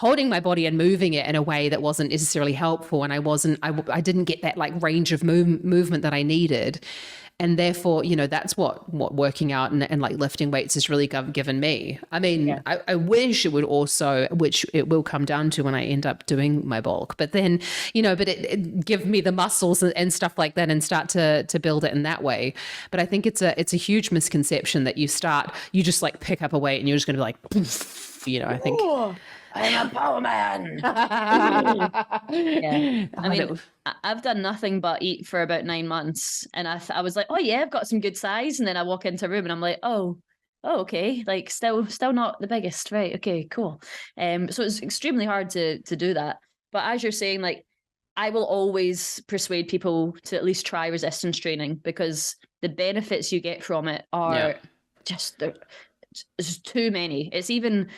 my body and moving it in a way that wasn't necessarily helpful. And I didn't get that range of movement that I needed. And therefore, that's what working out and lifting weights has really given me. I mean, I wish it would also, which it will come down to when I end up doing my bulk, but then, but it give me the muscles and stuff like that and start to build it in that way. But I think it's a huge misconception that you just pick up a weight and you're just going to be like, poof, I think. Ooh, I'm a power man. I mean, I've done nothing but eat for about 9 months, and I was like, oh yeah, I've got some good size, and then I walk into a room and I'm like, oh okay, still not the biggest, right? Okay, cool. So it's extremely hard to do that. But as you're saying, I will always persuade people to at least try resistance training, because the benefits you get from it are there's too many. It's even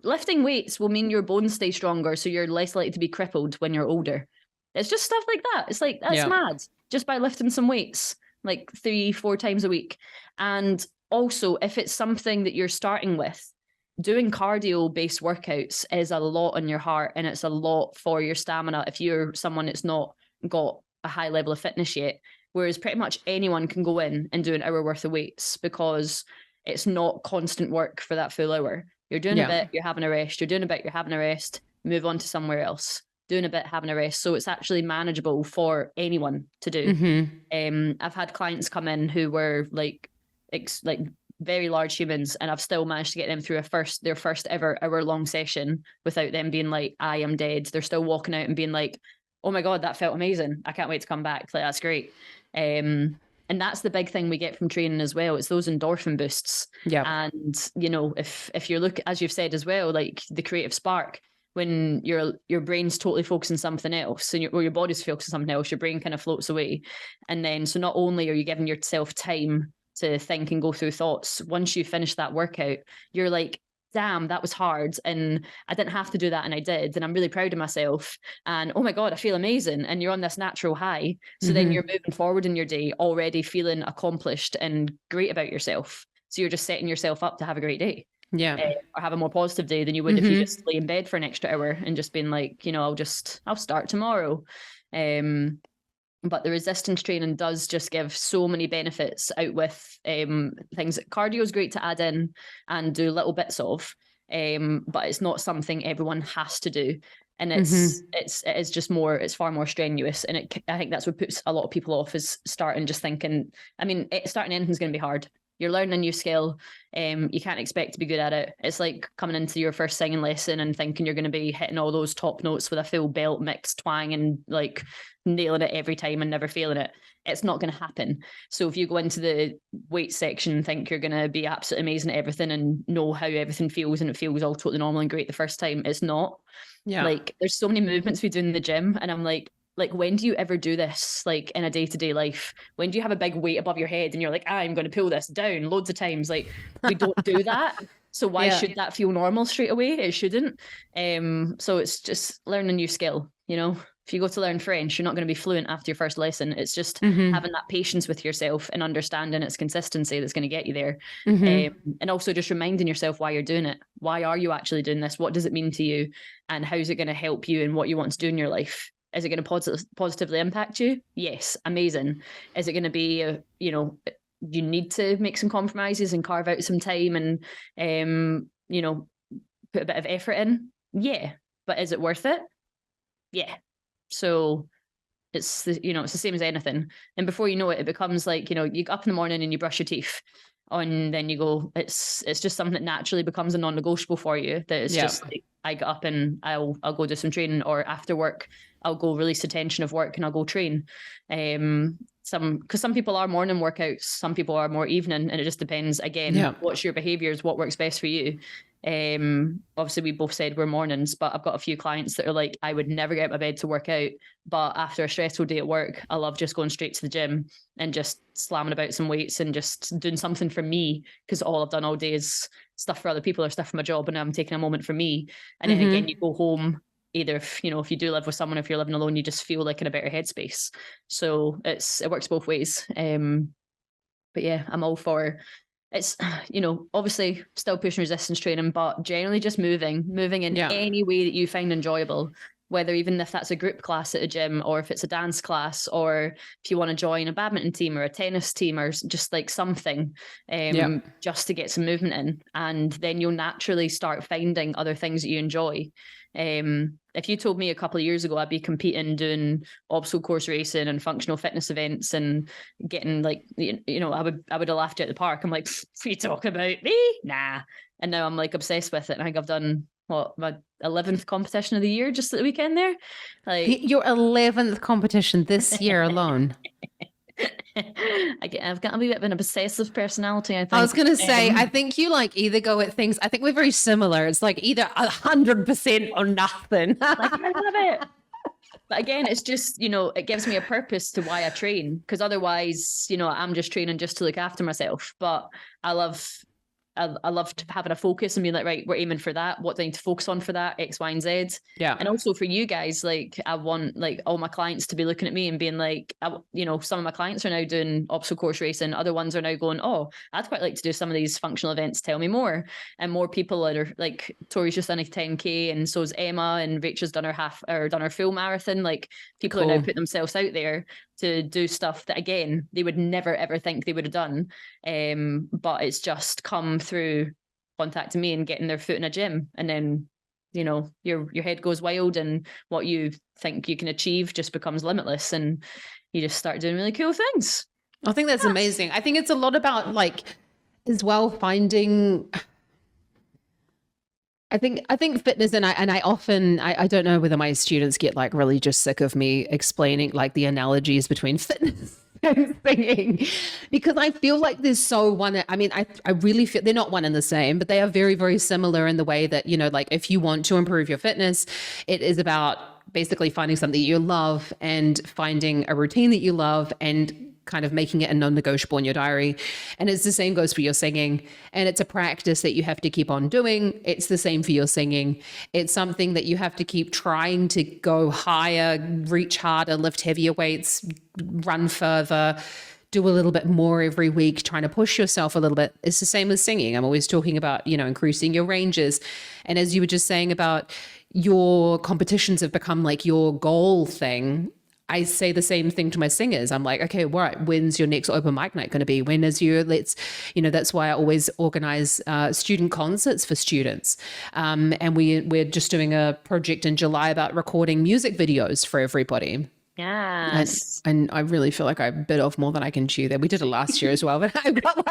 lifting weights will mean your bones stay stronger, so you're less likely to be crippled when you're older. It's just stuff like that. It's that's mad. Just by lifting some weights 3-4 times a week. And also, if it's something that you're starting with, doing cardio-based workouts is a lot on your heart, and it's a lot for your stamina if you're someone that's not got a high level of fitness yet. Whereas pretty much anyone can go in and do an hour worth of weights, because it's not constant work for that full hour. You're doing a bit, you're having a rest. You're doing a bit, you're having a rest. Move on to somewhere else. doing a bit, having a rest. So it's actually manageable for anyone to do. I've had clients come in who were like very large humans, and I've still managed to get them through their first ever hour-long session without them being like, I am dead. They're still walking out and being like, oh my God, that felt amazing. I can't wait to come back. Like, that's great. And that's the big thing we get from training as well. It's those endorphin boosts. Yeah. And, you know, if you're looking, as you've said as well, like the creative spark, when your brain's totally focusing on something else, and your body's focused on something else, your brain kind of floats away. And then, so not only are you giving yourself time to think and go through thoughts, once you finish that workout, you're like, damn, that was hard. And I didn't have to do that. And I did. And I'm really proud of myself. And oh my God, I feel amazing. And you're on this natural high. So then you're moving forward in your day already feeling accomplished and great about yourself. So you're just setting yourself up to have a great day. Yeah. Or have a more positive day than you would if you just lay in bed for an extra hour and just being like, you know, I'll start tomorrow. But the resistance training does just give so many benefits out with things. Cardio is great to add in and do little bits of, but it's not something everyone has to do. And it is just more, it's far more strenuous. And I think that's what puts a lot of people off, is starting just thinking, I mean, starting anything's going to be hard. You're learning a new skill. You can't expect to be good at it. It's like coming into your first singing lesson and thinking you're going to be hitting all those top notes with a full belt mix twang and like nailing it every time and never failing it. It's not going to happen. So if you go into the weight section and think you're going to be absolutely amazing at everything and know how everything feels and it feels all totally normal and great the first time, it's not. Yeah. Like, there's so many movements we do in the gym, and I'm like, when do you ever do this, like, in a day-to-day life? When do you have a big weight above your head and you're like, I'm going to pull this down loads of times? Like, we don't do that. So why should that feel normal straight away? It shouldn't. So it's just learn a new skill, you know? If you go to learn French, you're not going to be fluent after your first lesson. It's just having that patience with yourself and understanding its consistency that's going to get you there. And also just reminding yourself why you're doing it. Why are you actually doing this? What does it mean to you? And how's it going to help you in what you want to do in your life? Is it going to positively impact you? Yes, amazing. Is it going to be, you know, you need to make some compromises and carve out some time and, you know, put a bit of effort in? Yeah. But is it worth it? Yeah. So it's the same as anything. And before you know it, it becomes like, you know, you get up in the morning and you brush your teeth, and then you go, it's just something that naturally becomes a non-negotiable for you. That it's just like, I get up and I'll go do some training, or after work, I'll go release the tension of work and I'll go train. Because some people are morning workouts, some people are more evening, and it just depends, again, what's your behaviors, what works best for you. Obviously we both said we're mornings, but I've got a few clients that are like, I would never get out of bed to work out, but after a stressful day at work, I love just going straight to the gym and just slamming about some weights and just doing something for me, because all I've done all day is stuff for other people or stuff for my job, and I'm taking a moment for me. And then again, you go home, either if you do live with someone, if you're living alone, you just feel like in a better headspace. So it works both ways. But yeah, I'm all for, it's, you know, obviously still pushing resistance training, but generally just moving in any way that you find enjoyable, whether even if that's a group class at a gym, or if it's a dance class, or if you want to join a badminton team or a tennis team, or just like something, just to get some movement in. And then you'll naturally start finding other things that you enjoy. If you told me a couple of years ago I'd be competing, doing obstacle course racing and functional fitness events and getting like, you know, I would have laughed you at the park. I'm like, what are you talking about? Me? Nah. And now I'm like obsessed with it. And I think I've done my 11th competition of the year just at the weekend there. Like, your 11th competition this year alone. I've got a wee bit of an obsessive personality, I think. I was going to say, I think you like either go at things, I think we're very similar. It's like either 100% or nothing. Like, I love it. But again, it's just, you know, it gives me a purpose to why I train, because otherwise, you know, I'm just training just to look after myself. But I loved having a focus and being like, right, we're aiming for that. What do I need to focus on for that? X, Y, and Z. Yeah. And also for you guys, like, I want like all my clients to be looking at me and being like, you know, some of my clients are now doing obstacle course racing. Other ones are now going, oh, I'd quite like to do some of these functional events. Tell me more. And more people are like, Tori's just done a 10K, and so's Emma, and Rachel's done her full marathon. Like, people are now putting themselves out there to do stuff that, again, they would never ever think they would have done. But it's just come through contacting me and getting their foot in a gym, and then your head goes wild, and what you think you can achieve just becomes limitless, and you just start doing really cool things. I think that's amazing. I think it's a lot about as well finding. I think fitness, and I often I don't know whether my students get really just sick of me explaining the analogies between fitness and singing, because I feel like there's so one. I mean, I really feel they're not one and the same, but they are very, very similar in the way that, if you want to improve your fitness, it is about basically finding something you love and finding a routine that you love and kind of making it a non-negotiable in your diary. And it's the same goes for your singing. And it's a practice that you have to keep on doing. It's the same for your singing. It's something that you have to keep trying to go higher, reach harder, lift heavier weights, run further, do a little bit more every week, trying to push yourself a little bit. It's the same with singing. I'm always talking about, increasing your ranges. And as you were just saying about your competitions have become your goal thing, I say the same thing to my singers. I'm like, okay, all right, when's your next open mic night going to be? When is that's why I always organize student concerts for students. And we're just doing a project in July about recording music videos for everybody. Yes. And I really feel like I bit off more than I can chew there. We did it last year as well, but I got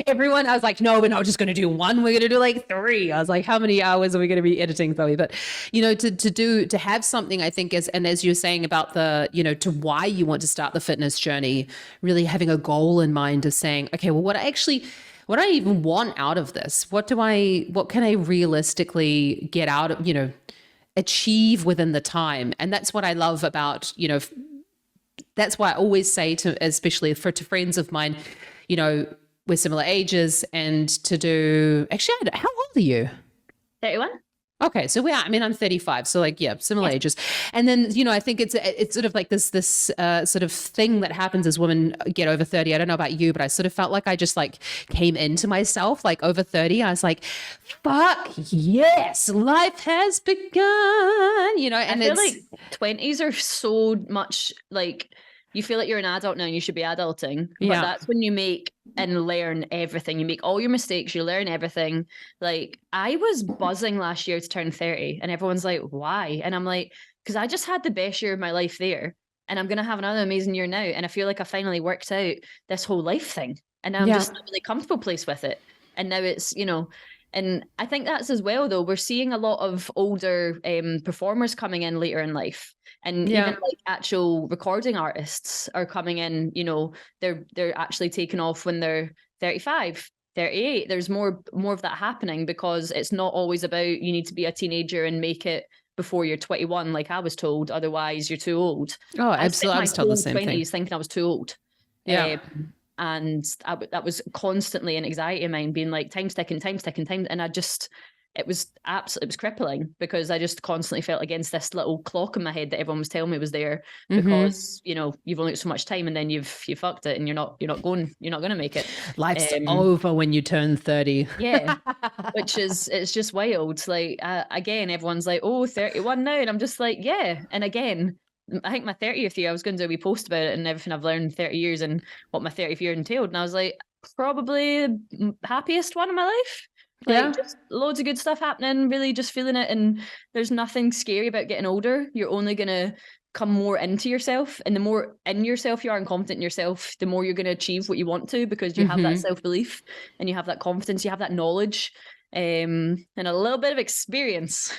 everyone, I was like, no, we're not just going to do one. We're going to do 3. I was like, how many hours are we going to be editing, Zoe? But, to have something, I think and as you're saying about the, to why you want to start the fitness journey, really having a goal in mind of saying, okay, well, what do I even want out of this? What can I realistically get out of, achieve within the time? And that's what I love about, that's why I always say especially to friends of mine, we're similar ages, and to do, actually, how old are you? 31. Okay, so I'm 35, so similar ages. And then, I think it's sort of this sort of thing that happens as women get over 30. I don't know about you, but I sort of felt like I just came into myself over 30. I was like, fuck yes, life has begun, and I feel 20s are so much you feel like you're an adult now and you should be adulting. But that's when you make and learn everything. You make all your mistakes, you learn everything. I was buzzing last year to turn 30, and everyone's like, why? And I'm like, because I just had the best year of my life there, and I'm going to have another amazing year now. And I feel like I finally worked out this whole life thing, and I'm just in a really comfortable place with it. And now it's, and I think that's as well, though. We're seeing a lot of older performers coming in later in life. And even actual recording artists are coming in, they're actually taking off when they're 35, 38. There's more of that happening, because it's not always about you need to be a teenager and make it before you're 21, like I was told. Otherwise, you're too old. Oh, absolutely. I was told the same thing. Thinking I was too old. Yeah. And that was constantly an anxiety of mine, being time's ticking. And it was crippling, because I just constantly felt against this little clock in my head that everyone was telling me was there, because you've only got so much time, and then you fucked it, and you're not going to make it. Life's over when you turn 30. Yeah, it's just wild. Again, everyone's like, oh, 31 now, and I'm just like, yeah. And again, I think my 30th year, I was going to do a wee post about it and everything I've learned in 30 years and what my 30th year entailed, and I was like, probably the happiest one in my life. Just loads of good stuff happening, really just feeling it. And there's nothing scary about getting older. You're only going to come more into yourself. And the more in yourself you are and confident in yourself, the more you're going to achieve what you want to, because you have that self-belief and you have that confidence, you have that knowledge, and a little bit of experience.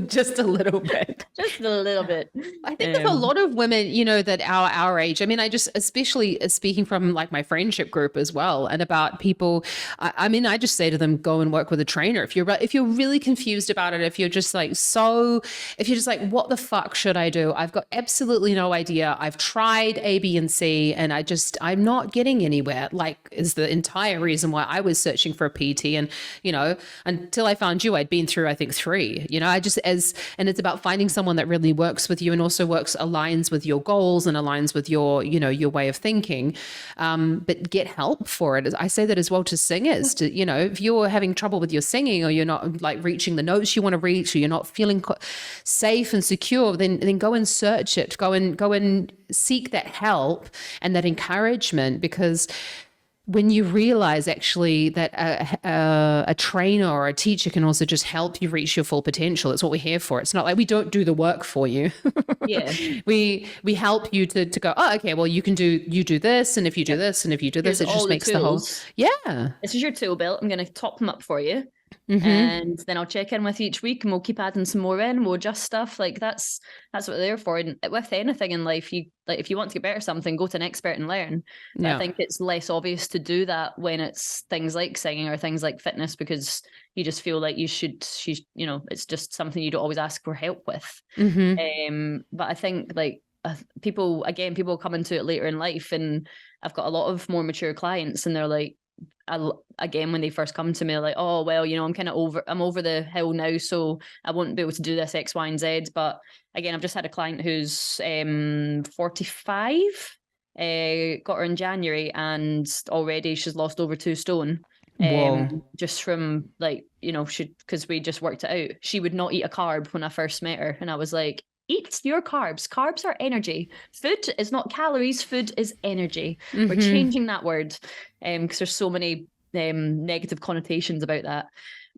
Just a little bit. Just a little bit. I think there's a lot of women, that our age, I just, especially speaking from my friendship group as well, and about people, I just say to them, go and work with a trainer. If you're really confused about it, if you're just what the fuck should I do? I've got absolutely no idea. I've tried A, B, and C, and I'm not getting anywhere. Is the entire reason why I was searching for a PT. And, until I found you, I'd been through, I think 3, and it's about finding someone that really works with you and also aligns with your goals and aligns with your, your way of thinking, but get help for it. I say that as well to singers, if you're having trouble with your singing, or you're not reaching the notes you want to reach, or you're not feeling safe and secure, then go and search it, go and seek that help and that encouragement, because when you realize actually that a trainer or a teacher can also just help you reach your full potential. It's what we're here for. It's not like we don't do the work for you. Yeah. We help you to go, oh, okay, well, you do this, and if you do this, and if you do this, Here's it just makes the whole, yeah. This is your tool belt. I'm going to top them up for you. Mm-hmm. And then I'll check in with you each week and we'll keep adding some more in. We'll adjust stuff. Like that's what they're there for. And with anything in life, if you want to get better at something, go to an expert and learn. But I think it's less obvious to do that when it's things like singing or things like fitness, because you just feel like it's just something you don't always ask for help with. Mm-hmm. But I think people come into it later in life, and I've got a lot of more mature clients, and they're like, again, when they first come to me, like, oh, well, I'm over the hill now, so I won't be able to do this X, Y, and Z. But again, I've just had a client who's 45, got her in January, and already she's lost over 2 stone. Just from because we just worked it out. She would not eat a carb when I first met her, and I was like, eat your carbs. Carbs are energy. Food is not calories. Food is energy. Mm-hmm. We're changing that word because there's so many negative connotations about that.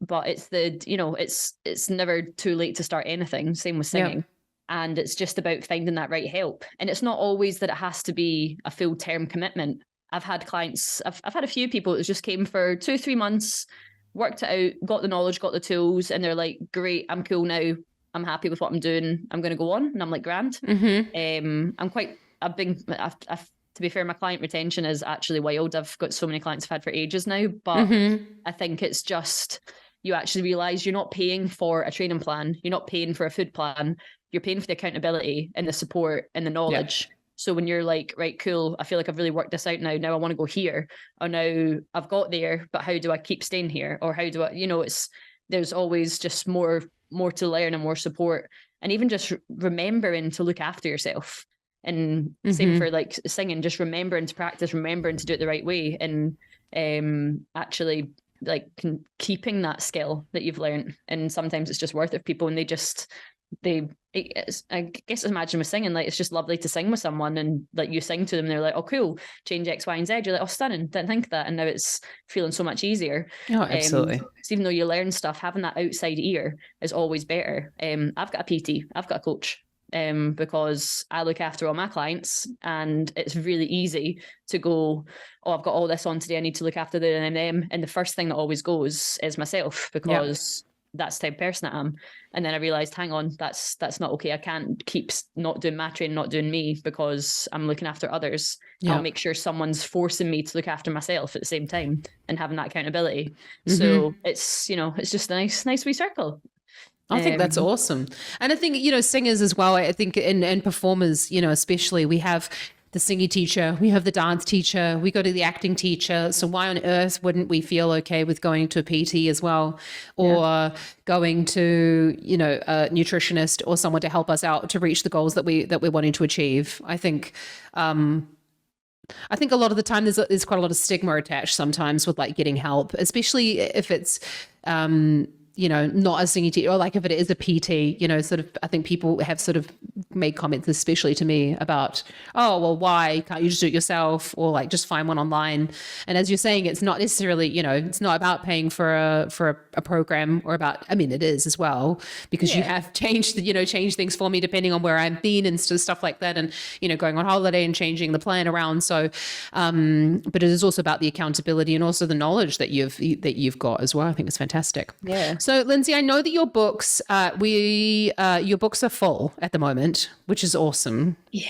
But it's it's never too late to start anything. Same with singing. Yep. And it's just about finding that right help. And it's not always that it has to be a full-term commitment. I've had clients, I've had a few people that just came for 2-3 months, worked it out, got the knowledge, got the tools, and they're like, great, I'm cool now. I'm happy with what I'm doing. I'm going to go on. And I'm like, grand. Mm-hmm. To be fair, my client retention is actually wild. I've got so many clients I've had for ages now, but I think it's just, you actually realize you're not paying for a training plan. You're not paying for a food plan. You're paying for the accountability and the support and the knowledge. Yeah. So when you're like, right, cool, I feel like I've really worked this out now. Now I want to go here. Or now I've got there, but how do I keep staying here? Or how do I, there's always just more to learn and more support, and even just remembering to look after yourself. And same for like singing, just remembering to practice, remembering to do it the right way, and actually like keeping that skill that you've learned. And sometimes it's just worth it for people, and I guess imagine with singing, like it's just lovely to sing with someone, and like you sing to them, they're like, oh cool, change X, Y, and Z. You're like, oh stunning, didn't think of that, and now it's feeling so much easier. Oh, absolutely. So even though you learn stuff, having that outside ear is always better. I've got a PT, I've got a coach, because I look after all my clients, and it's really easy to go, oh, I've got all this on today, I need to look after them, and the first thing that always goes is myself, because that's the type of person I am. And then I realized, hang on, that's not okay. I can't keep not doing my training, not doing me, because I'm looking after others. I'll make sure someone's forcing me to look after myself at the same time, and having that accountability. So it's just a nice wee circle. I think that's awesome. And I think, singers as well, I think, and performers, especially, we have the singing teacher, we have the dance teacher, we go to the acting teacher. So why on earth wouldn't we feel okay with going to a PT as well, or going to, a nutritionist or someone to help us out to reach the goals that we're wanting to achieve? I think a lot of the time there's quite a lot of stigma attached sometimes with like getting help, especially if it's, not a singing teacher, or like if it is a PT, sort of, I think people have sort of made comments, especially to me, about, oh, well, why can't you just do it yourself, or like just find one online? And as you're saying, it's not necessarily, it's not about paying for a program, or about, I mean, it is as well, because you have changed things for me depending on where I've been and stuff like that, and, going on holiday and changing the plan around. So, but it is also about the accountability and also the knowledge that you've got as well. I think it's fantastic. Yeah. So, Lyndsey, I know that your books, your books are full at the moment, which is awesome. Yeah.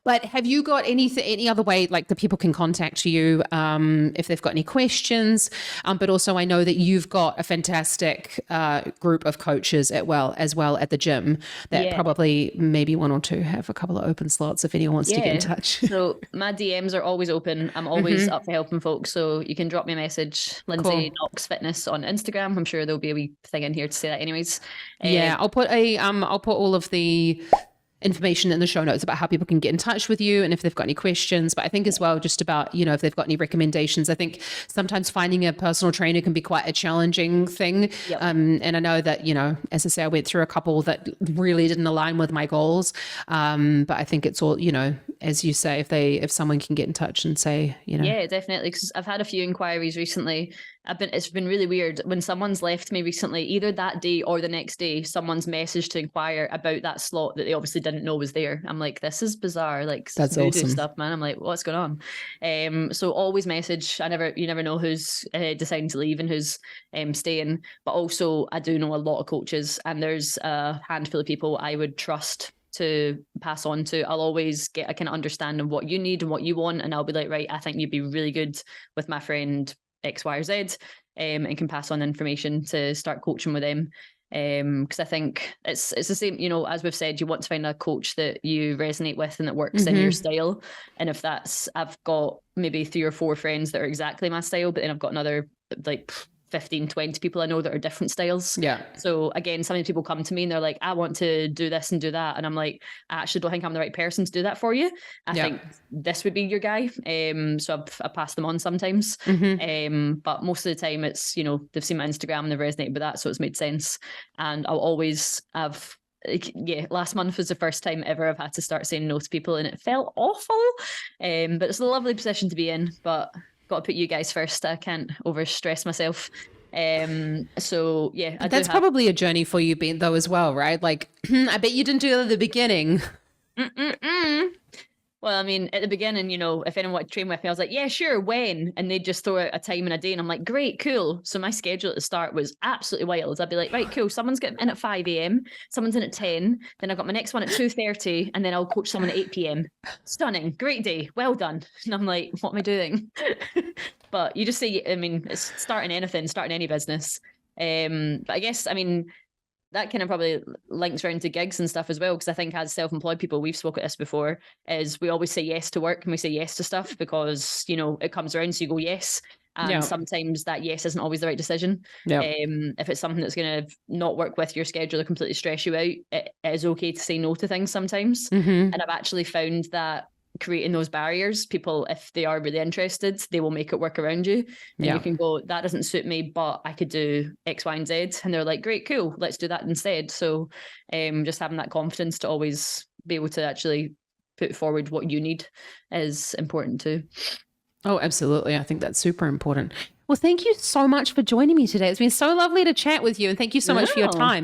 But have you got any other way, like, that people can contact you if they've got any questions? But also, I know that you've got a fantastic group of coaches as well at the gym that probably maybe one or two have a couple of open slots if anyone wants to get in touch. So my DMs are always open. I'm always up for helping folks. So you can drop me a message, Lyndsey Knox Fitness on Instagram. I'm sure there'll be a wee thing in here to say that anyways. I'll put all of the information in the show notes about how people can get in touch with you and if they've got any questions. But I think as well, just about, if they've got any recommendations. I think sometimes finding a personal trainer can be quite a challenging thing. And I know that, as I say, I went through a couple that really didn't align with my goals. But I think it's all, as you say, if someone can get in touch and say, Yeah, definitely. Because I've had a few inquiries recently. It's been really weird when someone's left me recently, either that day or the next day, someone's messaged to inquire about that slot that they obviously didn't know was there. I'm like, this is bizarre. Like, That's voodoo awesome stuff, man. I'm like, what's going on? So always message. You never know who's deciding to leave and who's staying. But also, I do know a lot of coaches, and there's a handful of people I would trust to pass on to. I'll always get a kind of understanding of what you need and what you want, and I'll be like, right, I think you'd be really good with my friend X, Y, or Z, and can pass on information to start coaching with them. Because I think it's the same, as we've said, you want to find a coach that you resonate with and that works in your style. And if that's, I've got maybe 3 or 4 friends that are exactly my style, but then I've got another like 15, 20 people I know that are different styles. Yeah. So again, some of the people come to me and they're like, I want to do this and do that. And I'm like, I actually don't think I'm the right person to do that for you. I think this would be your guy. So I pass them on sometimes. But most of the time it's, they've seen my Instagram and they've resonated with that. So it's made sense. And I'll always have, last month was the first time ever I've had to start saying no to people, and it felt awful. But it's a lovely position to be in, but got to put you guys first. I can't overstress myself. So yeah, that's probably a journey for you, Ben, though, as well, right? Like, I bet you didn't do it at the beginning. Well, I mean, at the beginning, if anyone wanted to train with me, I was like, yeah, sure, when? And they'd just throw out a time and a day. And I'm like, great, cool. So my schedule at the start was absolutely wild. I'd be like, right, cool. Someone's getting in at 5 a.m. Someone's in at 10. Then I got my next one at 2:30. And then I'll coach someone at 8 p.m. Stunning. Great day. Well done. And I'm like, what am I doing? But you just say, I mean, it's starting any business. But I guess, that kind of probably links around to gigs and stuff as well, because I think as self-employed people, we've spoken at this before, is we always say yes to work and we say yes to stuff because, it comes around, so you go yes. And sometimes that yes isn't always the right decision. If it's something that's going to not work with your schedule or completely stress you out, it is okay to say no to things sometimes. And I've actually found that creating those barriers, people, if they are really interested, they will make it work around you. And you can go, that doesn't suit me, but I could do X, Y, and Z. And they're like, great, cool, let's do that instead. So just having that confidence to always be able to actually put forward what you need is important too. Oh, absolutely. I think that's super important. Well, thank you so much for joining me today. It's been so lovely to chat with you, and thank you so much for your time.